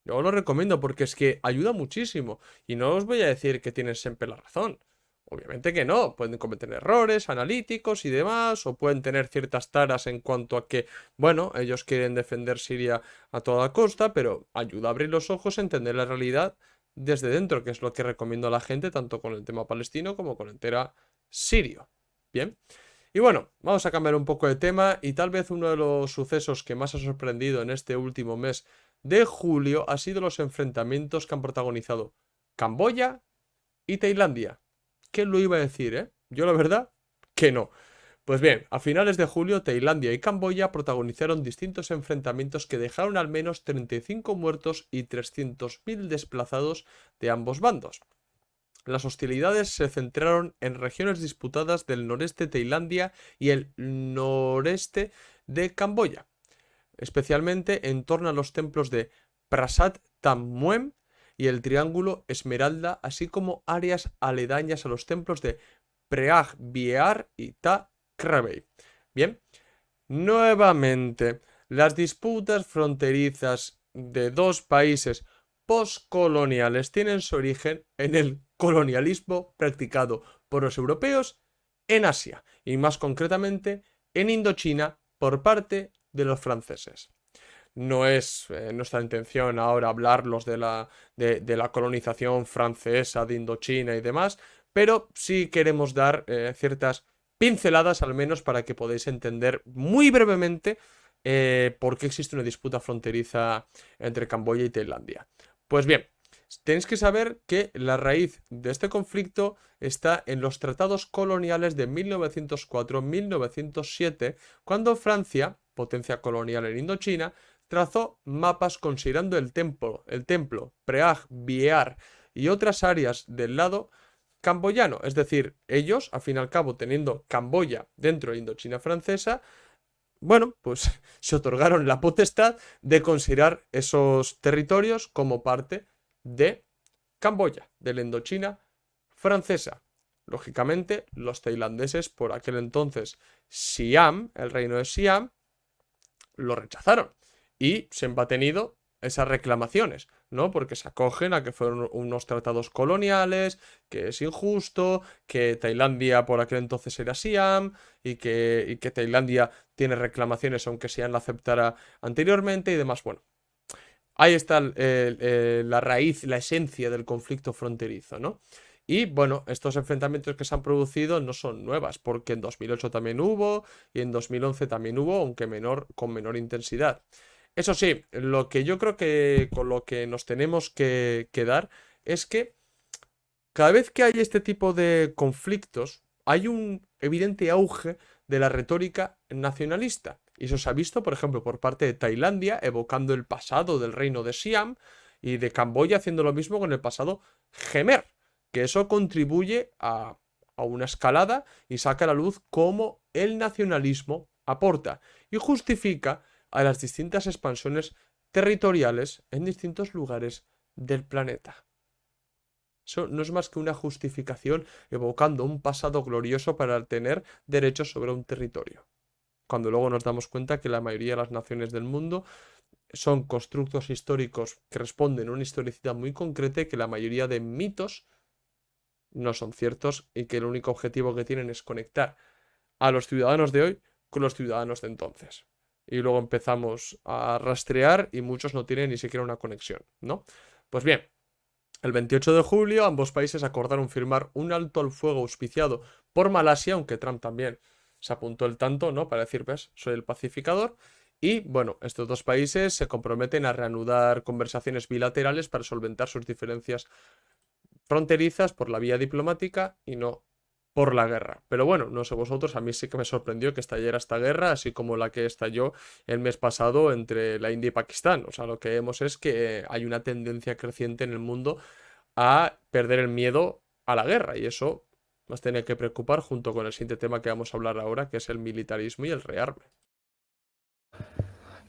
Yo lo recomiendo porque es que ayuda muchísimo. Y no os voy a decir que tienen siempre la razón. Obviamente que no, pueden cometer errores analíticos y demás, o pueden tener ciertas taras en cuanto a que, bueno, ellos quieren defender Siria a toda costa, pero ayuda a abrir los ojos a entender la realidad desde dentro, que es lo que recomiendo a la gente, tanto con el tema palestino como con el tema sirio. Bien. Y bueno, vamos a cambiar un poco de tema y tal vez uno de los sucesos que más ha sorprendido en este último mes de julio ha sido los enfrentamientos que han protagonizado Camboya y Tailandia. ¿Quién lo iba a decir, eh? Yo la verdad que no. Pues bien, a finales de julio, Tailandia y Camboya protagonizaron distintos enfrentamientos que dejaron al menos 35 muertos y 300.000 desplazados de ambos bandos. Las hostilidades se centraron en regiones disputadas del noreste de Tailandia y el noreste de Camboya, especialmente en torno a los templos de Prasat Tammuem y el Triángulo Esmeralda, así como áreas aledañas a los templos de Preah Vihear y Ta Krabi. Bien, nuevamente, las disputas fronterizas de dos países postcoloniales tienen su origen en el colonialismo practicado por los europeos en Asia y más concretamente en Indochina por parte de los franceses. No es nuestra intención ahora hablarlos de la colonización francesa de Indochina y demás, pero sí queremos dar ciertas pinceladas al menos para que podáis entender muy brevemente por qué existe una disputa fronteriza entre Camboya y Tailandia. Pues bien, tenéis que saber que la raíz de este conflicto está en los tratados coloniales de 1904-1907, cuando Francia, potencia colonial en Indochina, trazó mapas considerando el templo Preah Vihear y otras áreas del lado camboyano. Es decir, ellos, al fin y al cabo, teniendo Camboya dentro de Indochina francesa, bueno, pues se otorgaron la potestad de considerar esos territorios como parte de Camboya, de la Indochina francesa. Lógicamente, los tailandeses, por aquel entonces, Siam, el reino de Siam, lo rechazaron y siempre ha tenido esas reclamaciones, ¿no? Porque se acogen a que fueron unos tratados coloniales, que es injusto, que Tailandia por aquel entonces era Siam y que Tailandia tiene reclamaciones aunque Siam la aceptara anteriormente y demás. Bueno, ahí está la raíz, la esencia del conflicto fronterizo, ¿no? Y bueno, estos enfrentamientos que se han producido no son nuevas, porque en 2008 también hubo y en 2011 también hubo, aunque con menor intensidad. Eso sí, lo que yo creo que con lo que nos tenemos que quedar es que cada vez que hay este tipo de conflictos, hay un evidente auge de la retórica nacionalista. Y eso se ha visto, por ejemplo, por parte de Tailandia, evocando el pasado del reino de Siam, y de Camboya haciendo lo mismo con el pasado Gemer, que eso contribuye a una escalada y saca a la luz cómo el nacionalismo aporta y justifica a las distintas expansiones territoriales en distintos lugares del planeta. Eso no es más que una justificación evocando un pasado glorioso para tener derechos sobre un territorio. Cuando luego nos damos cuenta que la mayoría de las naciones del mundo son constructos históricos que responden a una historicidad muy concreta y que la mayoría de mitos no son ciertos y que el único objetivo que tienen es conectar a los ciudadanos de hoy con los ciudadanos de entonces. Y luego empezamos a rastrear y muchos no tienen ni siquiera una conexión, ¿no? Pues bien, el 28 de julio ambos países acordaron firmar un alto al fuego auspiciado por Malasia, aunque Trump también se apuntó el tanto, ¿no? Para decir, ves, soy el pacificador. Y bueno, estos dos países se comprometen a reanudar conversaciones bilaterales para solventar sus diferencias fronterizas por la vía diplomática y no por la guerra. Pero bueno, no sé vosotros, a mí sí que me sorprendió que estallara esta guerra, así como la que estalló el mes pasado entre la India y Pakistán. O sea, lo que vemos es que hay una tendencia creciente en el mundo a perder el miedo a la guerra y eso nos tiene que preocupar junto con el siguiente tema que vamos a hablar ahora, que es el militarismo y el rearme.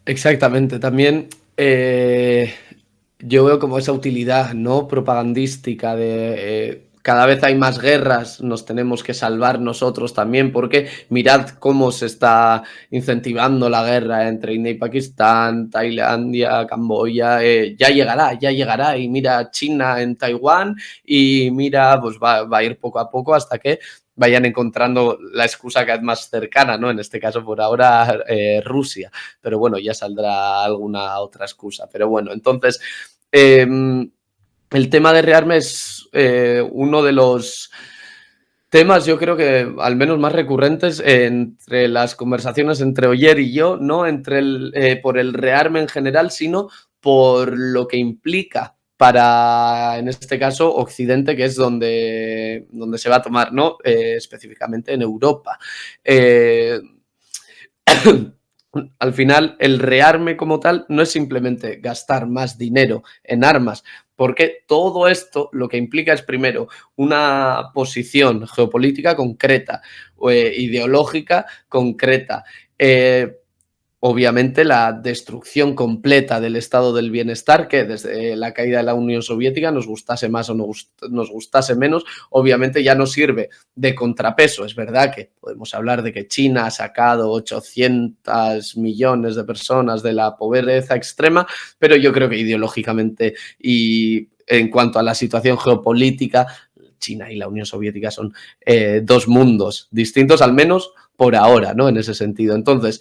Exactamente, también yo veo como esa utilidad no propagandística de cada vez hay más guerras, nos tenemos que salvar nosotros también, porque mirad cómo se está incentivando la guerra entre India y Pakistán, Tailandia, Camboya, ya llegará, y mira China en Taiwán, y mira, pues va a ir poco a poco hasta que vayan encontrando la excusa cada vez más cercana, ¿no? En este caso, por ahora, Rusia, pero bueno, ya saldrá alguna otra excusa. Pero bueno, entonces, el tema de rearme es uno de los temas, yo creo que al menos más recurrentes entre las conversaciones entre Oyer y yo, no por el rearme en general, sino por lo que implica para, en este caso, Occidente, que es donde se va a tomar, ¿no? Específicamente en Europa. Al final, el rearme como tal no es simplemente gastar más dinero en armas, porque todo esto lo que implica es, primero, una posición geopolítica concreta, ideológica concreta. Obviamente la destrucción completa del estado del bienestar, que desde la caída de la Unión Soviética, nos gustase más o nos gustase menos, obviamente ya no sirve de contrapeso. Es verdad que podemos hablar de que China ha sacado 800 millones de personas de la pobreza extrema, pero yo creo que ideológicamente y en cuanto a la situación geopolítica, China y la Unión Soviética son dos mundos distintos, al menos por ahora, ¿no? En ese sentido. Entonces,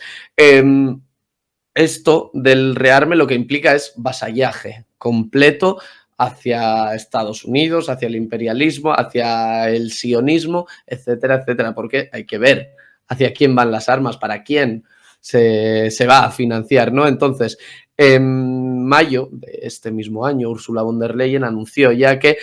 esto del rearme lo que implica es vasallaje completo hacia Estados Unidos, hacia el imperialismo, hacia el sionismo, etcétera, etcétera, porque hay que ver hacia quién van las armas, para quién se va a financiar, ¿no? Entonces, en mayo de este mismo año, Ursula von der Leyen anunció ya que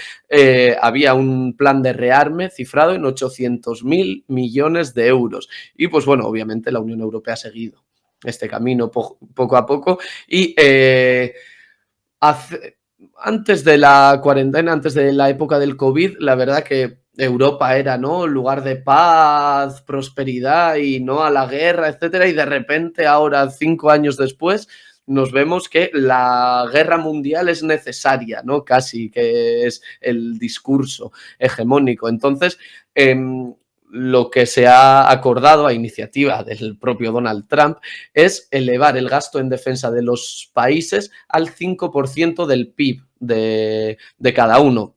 había un plan de rearme cifrado en 800.000 millones de euros. Y pues bueno, obviamente la Unión Europea ha seguido este camino poco a poco y antes de la cuarentena, antes de la época del COVID, la verdad que Europa era, ¿no?, lugar de paz, prosperidad y no a la guerra, etcétera, y de repente ahora, 5 años después, nos vemos que la guerra mundial es necesaria, ¿no? Casi que es el discurso hegemónico. Entonces, lo que se ha acordado a iniciativa del propio Donald Trump es elevar el gasto en defensa de los países al 5% del PIB de cada uno.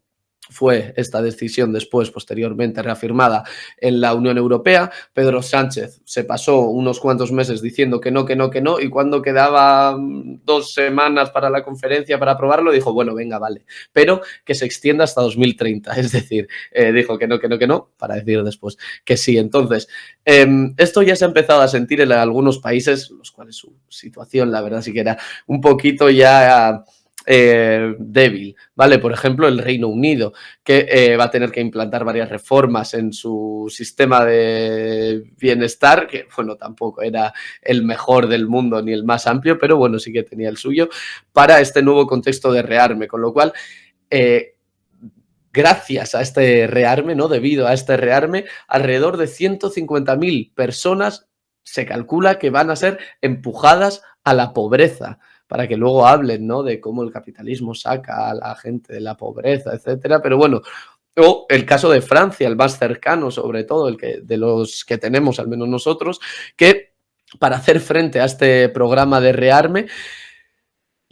Fue esta decisión después, posteriormente, reafirmada en la Unión Europea. Pedro Sánchez se pasó unos cuantos meses diciendo que no, que no, que no, y cuando quedaban 2 semanas para la conferencia para aprobarlo, dijo, bueno, venga, vale, pero que se extienda hasta 2030. Es decir, dijo que no, que no, que no, para decir después que sí. Entonces, esto ya se ha empezado a sentir en algunos países, los cuales su situación, la verdad, sí que era un poquito ya débil, ¿vale? Por ejemplo, el Reino Unido, que va a tener que implantar varias reformas en su sistema de bienestar, que, bueno, tampoco era el mejor del mundo ni el más amplio, pero bueno, sí que tenía el suyo, para este nuevo contexto de rearme, con lo cual, gracias a este rearme, ¿no? Debido a este rearme, alrededor de 150.000 personas se calcula que van a ser empujadas a la pobreza, para que luego hablen, ¿no?, de cómo el capitalismo saca a la gente de la pobreza, etcétera. Pero bueno, o el caso de Francia, el más cercano, sobre todo, el que de los que tenemos, al menos nosotros, que para hacer frente a este programa de rearme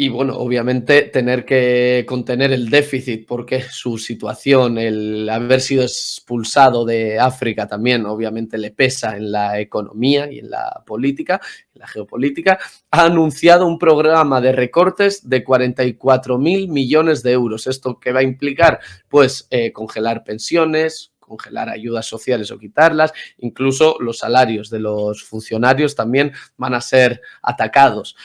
y bueno, obviamente tener que contener el déficit porque su situación, el haber sido expulsado de África también obviamente le pesa en la economía y en la política, en la geopolítica, ha anunciado un programa de recortes de 44.000 millones de euros. ¿Esto qué va a implicar? Pues congelar pensiones, congelar ayudas sociales o quitarlas, incluso los salarios de los funcionarios también van a ser atacados.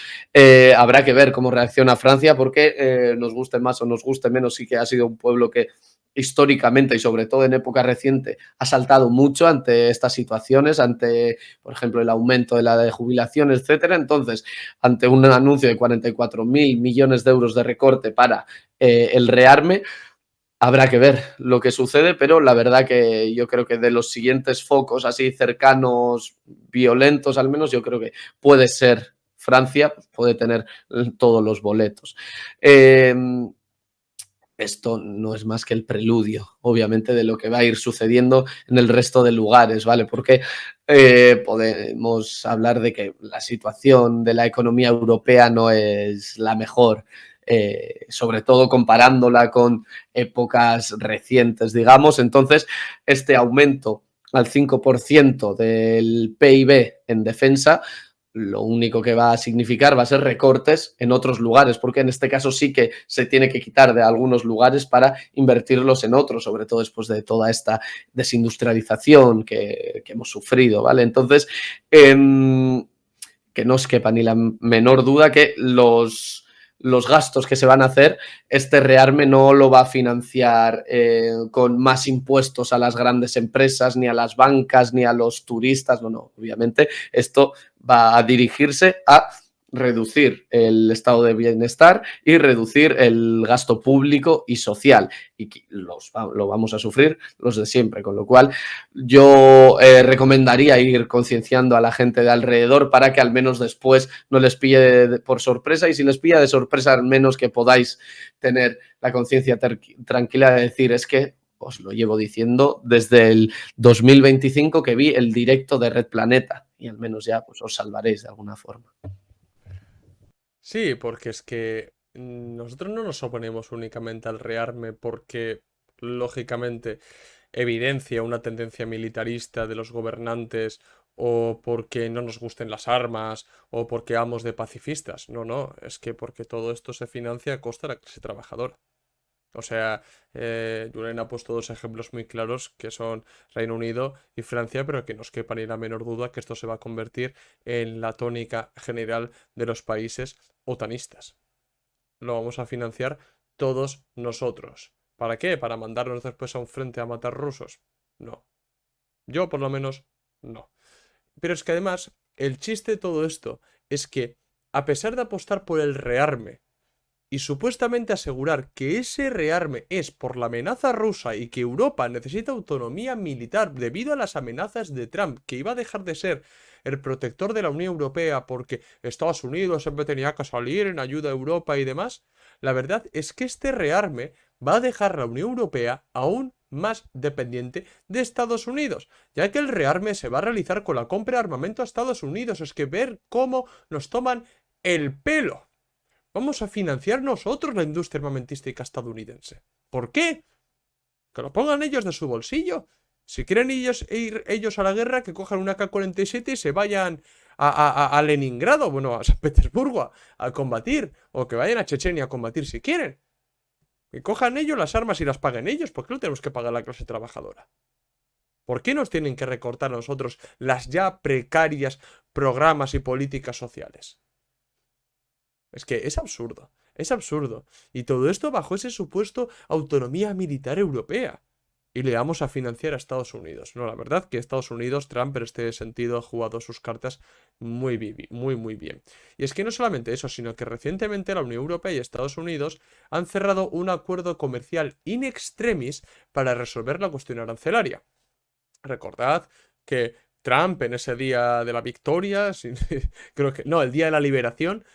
Habrá que ver cómo reacciona Francia porque nos guste más o nos guste menos, sí que ha sido un pueblo que históricamente y sobre todo en época reciente ha saltado mucho ante estas situaciones, ante, por ejemplo, el aumento de la de jubilación, etcétera. Entonces, ante un anuncio de 44.000 millones de euros de recorte para el rearme, habrá que ver lo que sucede, pero la verdad que yo creo que de los siguientes focos así cercanos, violentos al menos, yo creo que puede ser Francia, puede tener todos los boletos. esto no es más que el preludio, obviamente, de lo que va a ir sucediendo en el resto de lugares, ¿vale? Porque podemos hablar de que la situación de la economía europea no es la mejor, sobre todo comparándola con épocas recientes, digamos. Entonces, este aumento al 5% del PIB en defensa lo único que va a significar va a ser recortes en otros lugares, porque en este caso sí que se tiene que quitar de algunos lugares para invertirlos en otros, sobre todo después de toda esta desindustrialización que hemos sufrido, ¿vale? Entonces, que no os quepa ni la menor duda que los gastos que se van a hacer, este rearme no lo va a financiar con más impuestos a las grandes empresas, ni a las bancas, ni a los turistas, no, obviamente esto va a dirigirse a reducir el estado de bienestar y reducir el gasto público y social. Y lo vamos a sufrir los de siempre, con lo cual yo recomendaría ir concienciando a la gente de alrededor para que al menos después no les pille por sorpresa, y si les pilla de sorpresa, al menos que podáis tener la conciencia tranquila de decir, es que os lo llevo diciendo desde el 2025 que vi el directo de Red Planeta, y al menos ya pues os salvaréis de alguna forma. Sí, porque es que nosotros no nos oponemos únicamente al rearme porque, lógicamente, evidencia una tendencia militarista de los gobernantes o porque no nos gusten las armas o porque amos de pacifistas. No, no, es que porque todo esto se financia a costa de la clase trabajadora. O sea, Julen ha puesto dos ejemplos muy claros que son Reino Unido y Francia, pero que no os quepa ni la menor duda que esto se va a convertir en la tónica general de los países otanistas. Lo vamos a financiar todos nosotros. ¿Para qué? ¿Para mandarnos después a un frente a matar rusos? No. Yo por lo menos no. Pero es que además, el chiste de todo esto es que, a pesar de apostar por el rearme, y supuestamente asegurar que ese rearme es por la amenaza rusa y que Europa necesita autonomía militar debido a las amenazas de Trump, que iba a dejar de ser el protector de la Unión Europea porque Estados Unidos siempre tenía que salir en ayuda a Europa y demás, la verdad es que este rearme va a dejar a la Unión Europea aún más dependiente de Estados Unidos, ya que el rearme se va a realizar con la compra de armamento a Estados Unidos. Es que ver cómo nos toman el pelo. Vamos a financiar nosotros la industria armamentística estadounidense. ¿Por qué? Que lo pongan ellos de su bolsillo. Si quieren ir ellos a la guerra, que cojan una K-47 y se vayan a Leningrado, bueno, a San Petersburgo a combatir. O que vayan a Chechenia a combatir si quieren. Que cojan ellos las armas y las paguen ellos. ¿Por qué no tenemos que pagar la clase trabajadora? ¿Por qué nos tienen que recortar a nosotros las ya precarias programas y políticas sociales? Es que es absurdo, es absurdo. Y todo esto bajo ese supuesto autonomía militar europea. Y le vamos a financiar a Estados Unidos. No, la verdad que Estados Unidos, Trump en este sentido ha jugado sus cartas muy bien. Y es que no solamente eso, sino que recientemente la Unión Europea y Estados Unidos han cerrado un acuerdo comercial in extremis para resolver la cuestión arancelaria. Recordad que Trump en ese día de la victoria, creo que no, el día de la liberación,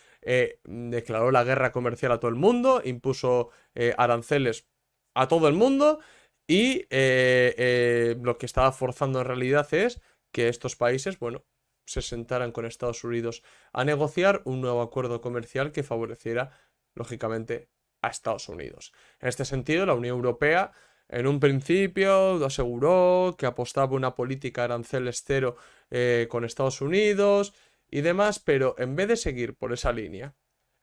declaró la guerra comercial a todo el mundo, impuso aranceles a todo el mundo y lo que estaba forzando en realidad es que estos países, bueno, se sentaran con Estados Unidos a negociar un nuevo acuerdo comercial que favoreciera, lógicamente, a Estados Unidos. En este sentido, la Unión Europea en un principio aseguró que apostaba una política aranceles cero con Estados Unidos y demás, pero en vez de seguir por esa línea,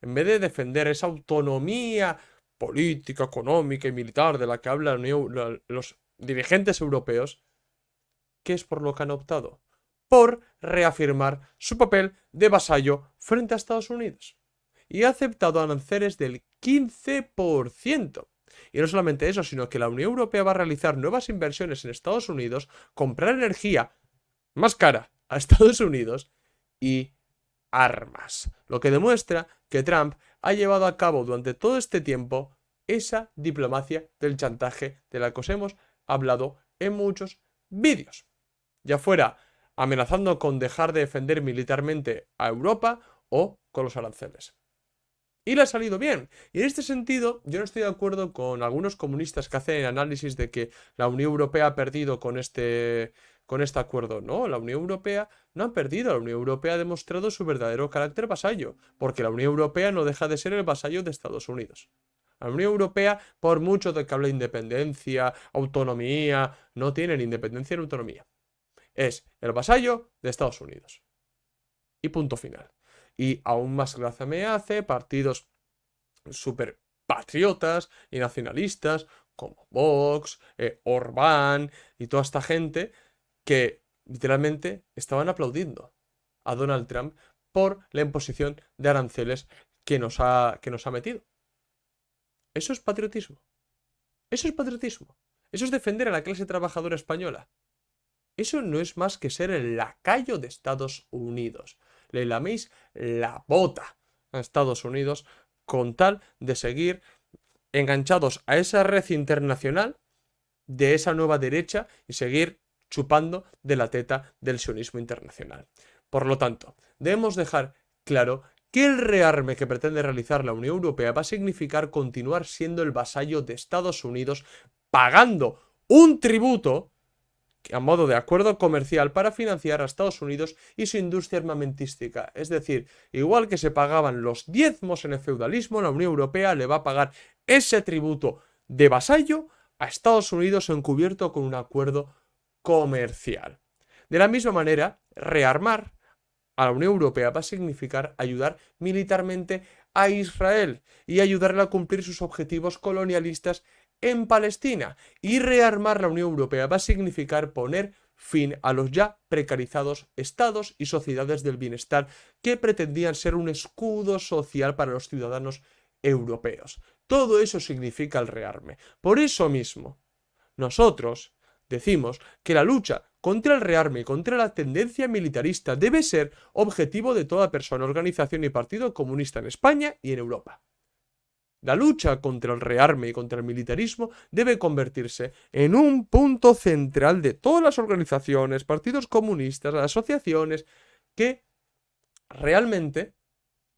en vez de defender esa autonomía política, económica y militar de la que hablan los dirigentes europeos, ¿qué es por lo que han optado? Por reafirmar su papel de vasallo frente a Estados Unidos. Y ha aceptado aranceles del 15%. Y no solamente eso, sino que la Unión Europea va a realizar nuevas inversiones en Estados Unidos, comprar energía más cara a Estados Unidos y armas. Lo que demuestra que Trump ha llevado a cabo durante todo este tiempo esa diplomacia del chantaje de la que os hemos hablado en muchos vídeos. Ya fuera amenazando con dejar de defender militarmente a Europa o con los aranceles. Y le ha salido bien. Y en este sentido, yo no estoy de acuerdo con algunos comunistas que hacen análisis de que la Unión Europea ha perdido con este acuerdo. No, la Unión Europea no ha perdido. La Unión Europea ha demostrado su verdadero carácter vasallo. Porque la Unión Europea no deja de ser el vasallo de Estados Unidos. La Unión Europea, por mucho de que hable de independencia, autonomía, no tiene ni independencia ni autonomía. Es el vasallo de Estados Unidos. Y punto final. Y aún más gracia me hace partidos súper patriotas y nacionalistas como Vox, Orbán y toda esta gente que literalmente estaban aplaudiendo a Donald Trump por la imposición de aranceles que nos ha metido. Eso es patriotismo. Eso es patriotismo. Eso es defender a la clase trabajadora española. Eso no es más que ser el lacayo de Estados Unidos. Le laméis la bota a Estados Unidos con tal de seguir enganchados a esa red internacional de esa nueva derecha y seguir chupando de la teta del sionismo internacional. Por lo tanto, debemos dejar claro que el rearme que pretende realizar la Unión Europea va a significar continuar siendo el vasallo de Estados Unidos, pagando un tributo a modo de acuerdo comercial para financiar a Estados Unidos y su industria armamentística. Es decir, igual que se pagaban los diezmos en el feudalismo, la Unión Europea le va a pagar ese tributo de vasallo a Estados Unidos encubierto con un acuerdo comercial. De la misma manera, rearmar a la Unión Europea va a significar ayudar militarmente a Israel y ayudarle a cumplir sus objetivos colonialistas en Palestina. Y rearmar la Unión Europea va a significar poner fin a los ya precarizados estados y sociedades del bienestar que pretendían ser un escudo social para los ciudadanos europeos. Todo eso significa el rearme. Por eso mismo, nosotros decimos que la lucha contra el rearme y contra la tendencia militarista debe ser objetivo de toda persona, organización y partido comunista en España y en Europa. La lucha contra el rearme y contra el militarismo debe convertirse en un punto central de todas las organizaciones, partidos comunistas, asociaciones que realmente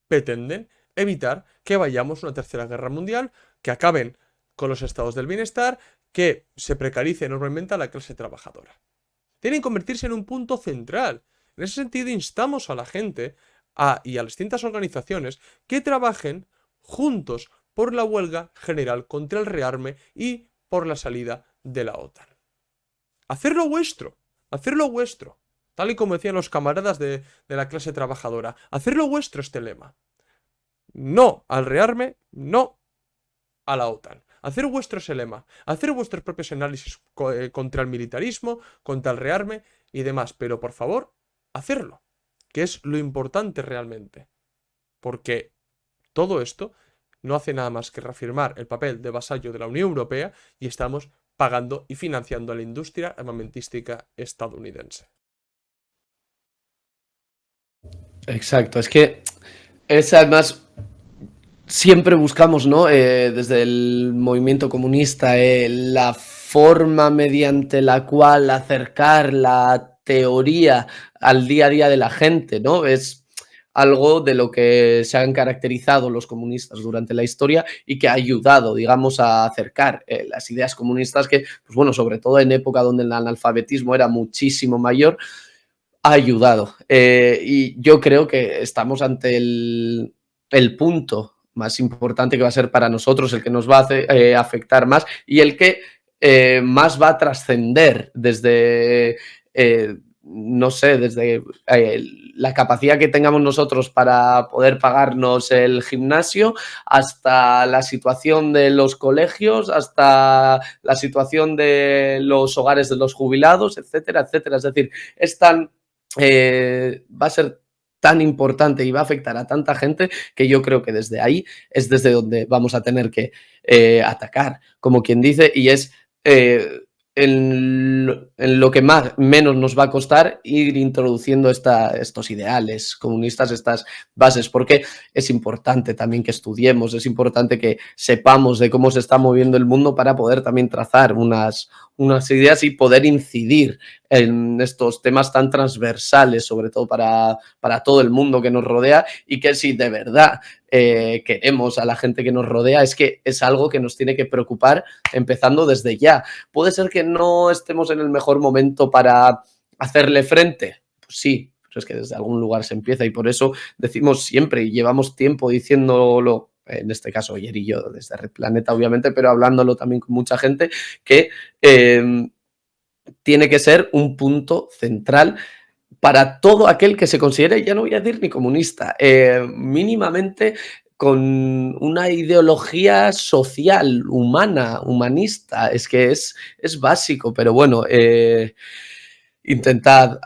pretenden evitar que vayamos a una tercera guerra mundial, que acaben con los estados del bienestar, que se precarice enormemente a la clase trabajadora. Tienen que convertirse en un punto central. En ese sentido, instamos a la gente y a las distintas organizaciones que trabajen juntos por la huelga general contra el rearme y por la salida de la OTAN. Hacerlo vuestro, tal y como decían los camaradas de la clase trabajadora, hacerlo vuestro este lema. No al rearme, no a la OTAN. Hacer vuestro ese lema, hacer vuestros propios análisis contra el militarismo, contra el rearme y demás, pero por favor, hacerlo, que es lo importante realmente, porque todo esto no hace nada más que reafirmar el papel de vasallo de la Unión Europea y estamos pagando y financiando a la industria armamentística estadounidense. Exacto, es que es además siempre buscamos, ¿no? Desde el movimiento comunista, la forma mediante la cual acercar la teoría al día a día de la gente, ¿no? Es algo de lo que se han caracterizado los comunistas durante la historia y que ha ayudado, digamos, a acercar las ideas comunistas que, pues bueno, sobre todo en época donde el analfabetismo era muchísimo mayor, ha ayudado. Y yo creo que estamos ante el punto más importante que va a ser para nosotros, el que nos va a afectar más y el que más va a trascender desde, no sé, desde la capacidad que tengamos nosotros para poder pagarnos el gimnasio, hasta la situación de los colegios, hasta la situación de los hogares de los jubilados, etcétera, etcétera. Es decir, va a ser tan importante y va a afectar a tanta gente que yo creo que desde ahí es desde donde vamos a tener que atacar, como quien dice, y es en lo que menos nos va a costar ir introduciendo estos ideales comunistas, estas bases, porque es importante también que estudiemos, es importante que sepamos de cómo se está moviendo el mundo para poder también trazar unas ideas y poder incidir en estos temas tan transversales, sobre todo para todo el mundo que nos rodea, y que si de verdad queremos a la gente que nos rodea, es que es algo que nos tiene que preocupar empezando desde ya. Puede ser que no estemos en el mejor momento para hacerle frente, pues sí, pero es que desde algún lugar se empieza, y por eso decimos siempre y llevamos tiempo diciéndolo, en este caso ayer y yo desde Red Planeta obviamente, pero hablándolo también con mucha gente, que tiene que ser un punto central para todo aquel que se considere, ya no voy a decir ni comunista, mínimamente con una ideología social, humana, humanista. Es que es básico, pero bueno, intentad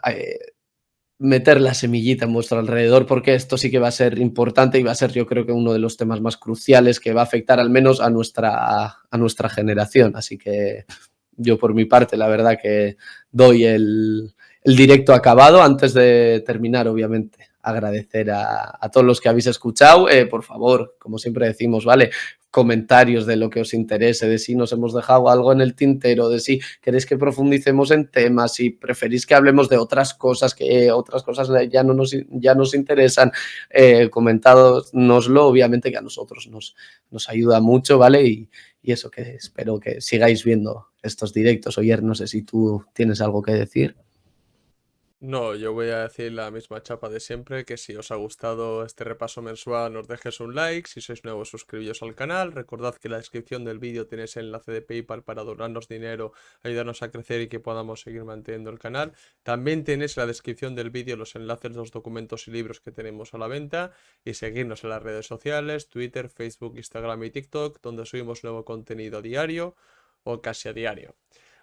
meter la semillita en vuestro alrededor, porque esto sí que va a ser importante y va a ser, yo creo que uno de los temas más cruciales que va a afectar al menos a nuestra generación. Así que yo por mi parte, la verdad que doy el directo acabado. Antes de terminar, obviamente, agradecer a todos los que habéis escuchado. Por favor, como siempre decimos, ¿vale? Comentarios de lo que os interese, de si nos hemos dejado algo en el tintero, de si queréis que profundicemos en temas, si preferís que hablemos de otras cosas, que otras cosas ya nos interesan, comentádnoslo, obviamente que a nosotros nos ayuda mucho, ¿vale? Y eso, que espero que sigáis viendo estos directos. Oyer, no sé si tú tienes algo que decir. No, yo voy a decir la misma chapa de siempre, que si os ha gustado este repaso mensual nos dejes un like, si sois nuevos suscribíos al canal, recordad que en la descripción del vídeo tenéis el enlace de PayPal para donarnos dinero, ayudarnos a crecer y que podamos seguir manteniendo el canal. También tenéis en la descripción del vídeo los enlaces de los documentos y libros que tenemos a la venta, y seguirnos en las redes sociales, Twitter, Facebook, Instagram y TikTok, donde subimos nuevo contenido a diario o casi a diario.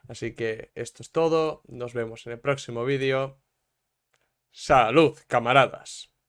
Así que esto es todo, nos vemos en el próximo vídeo. ¡Salud, camaradas!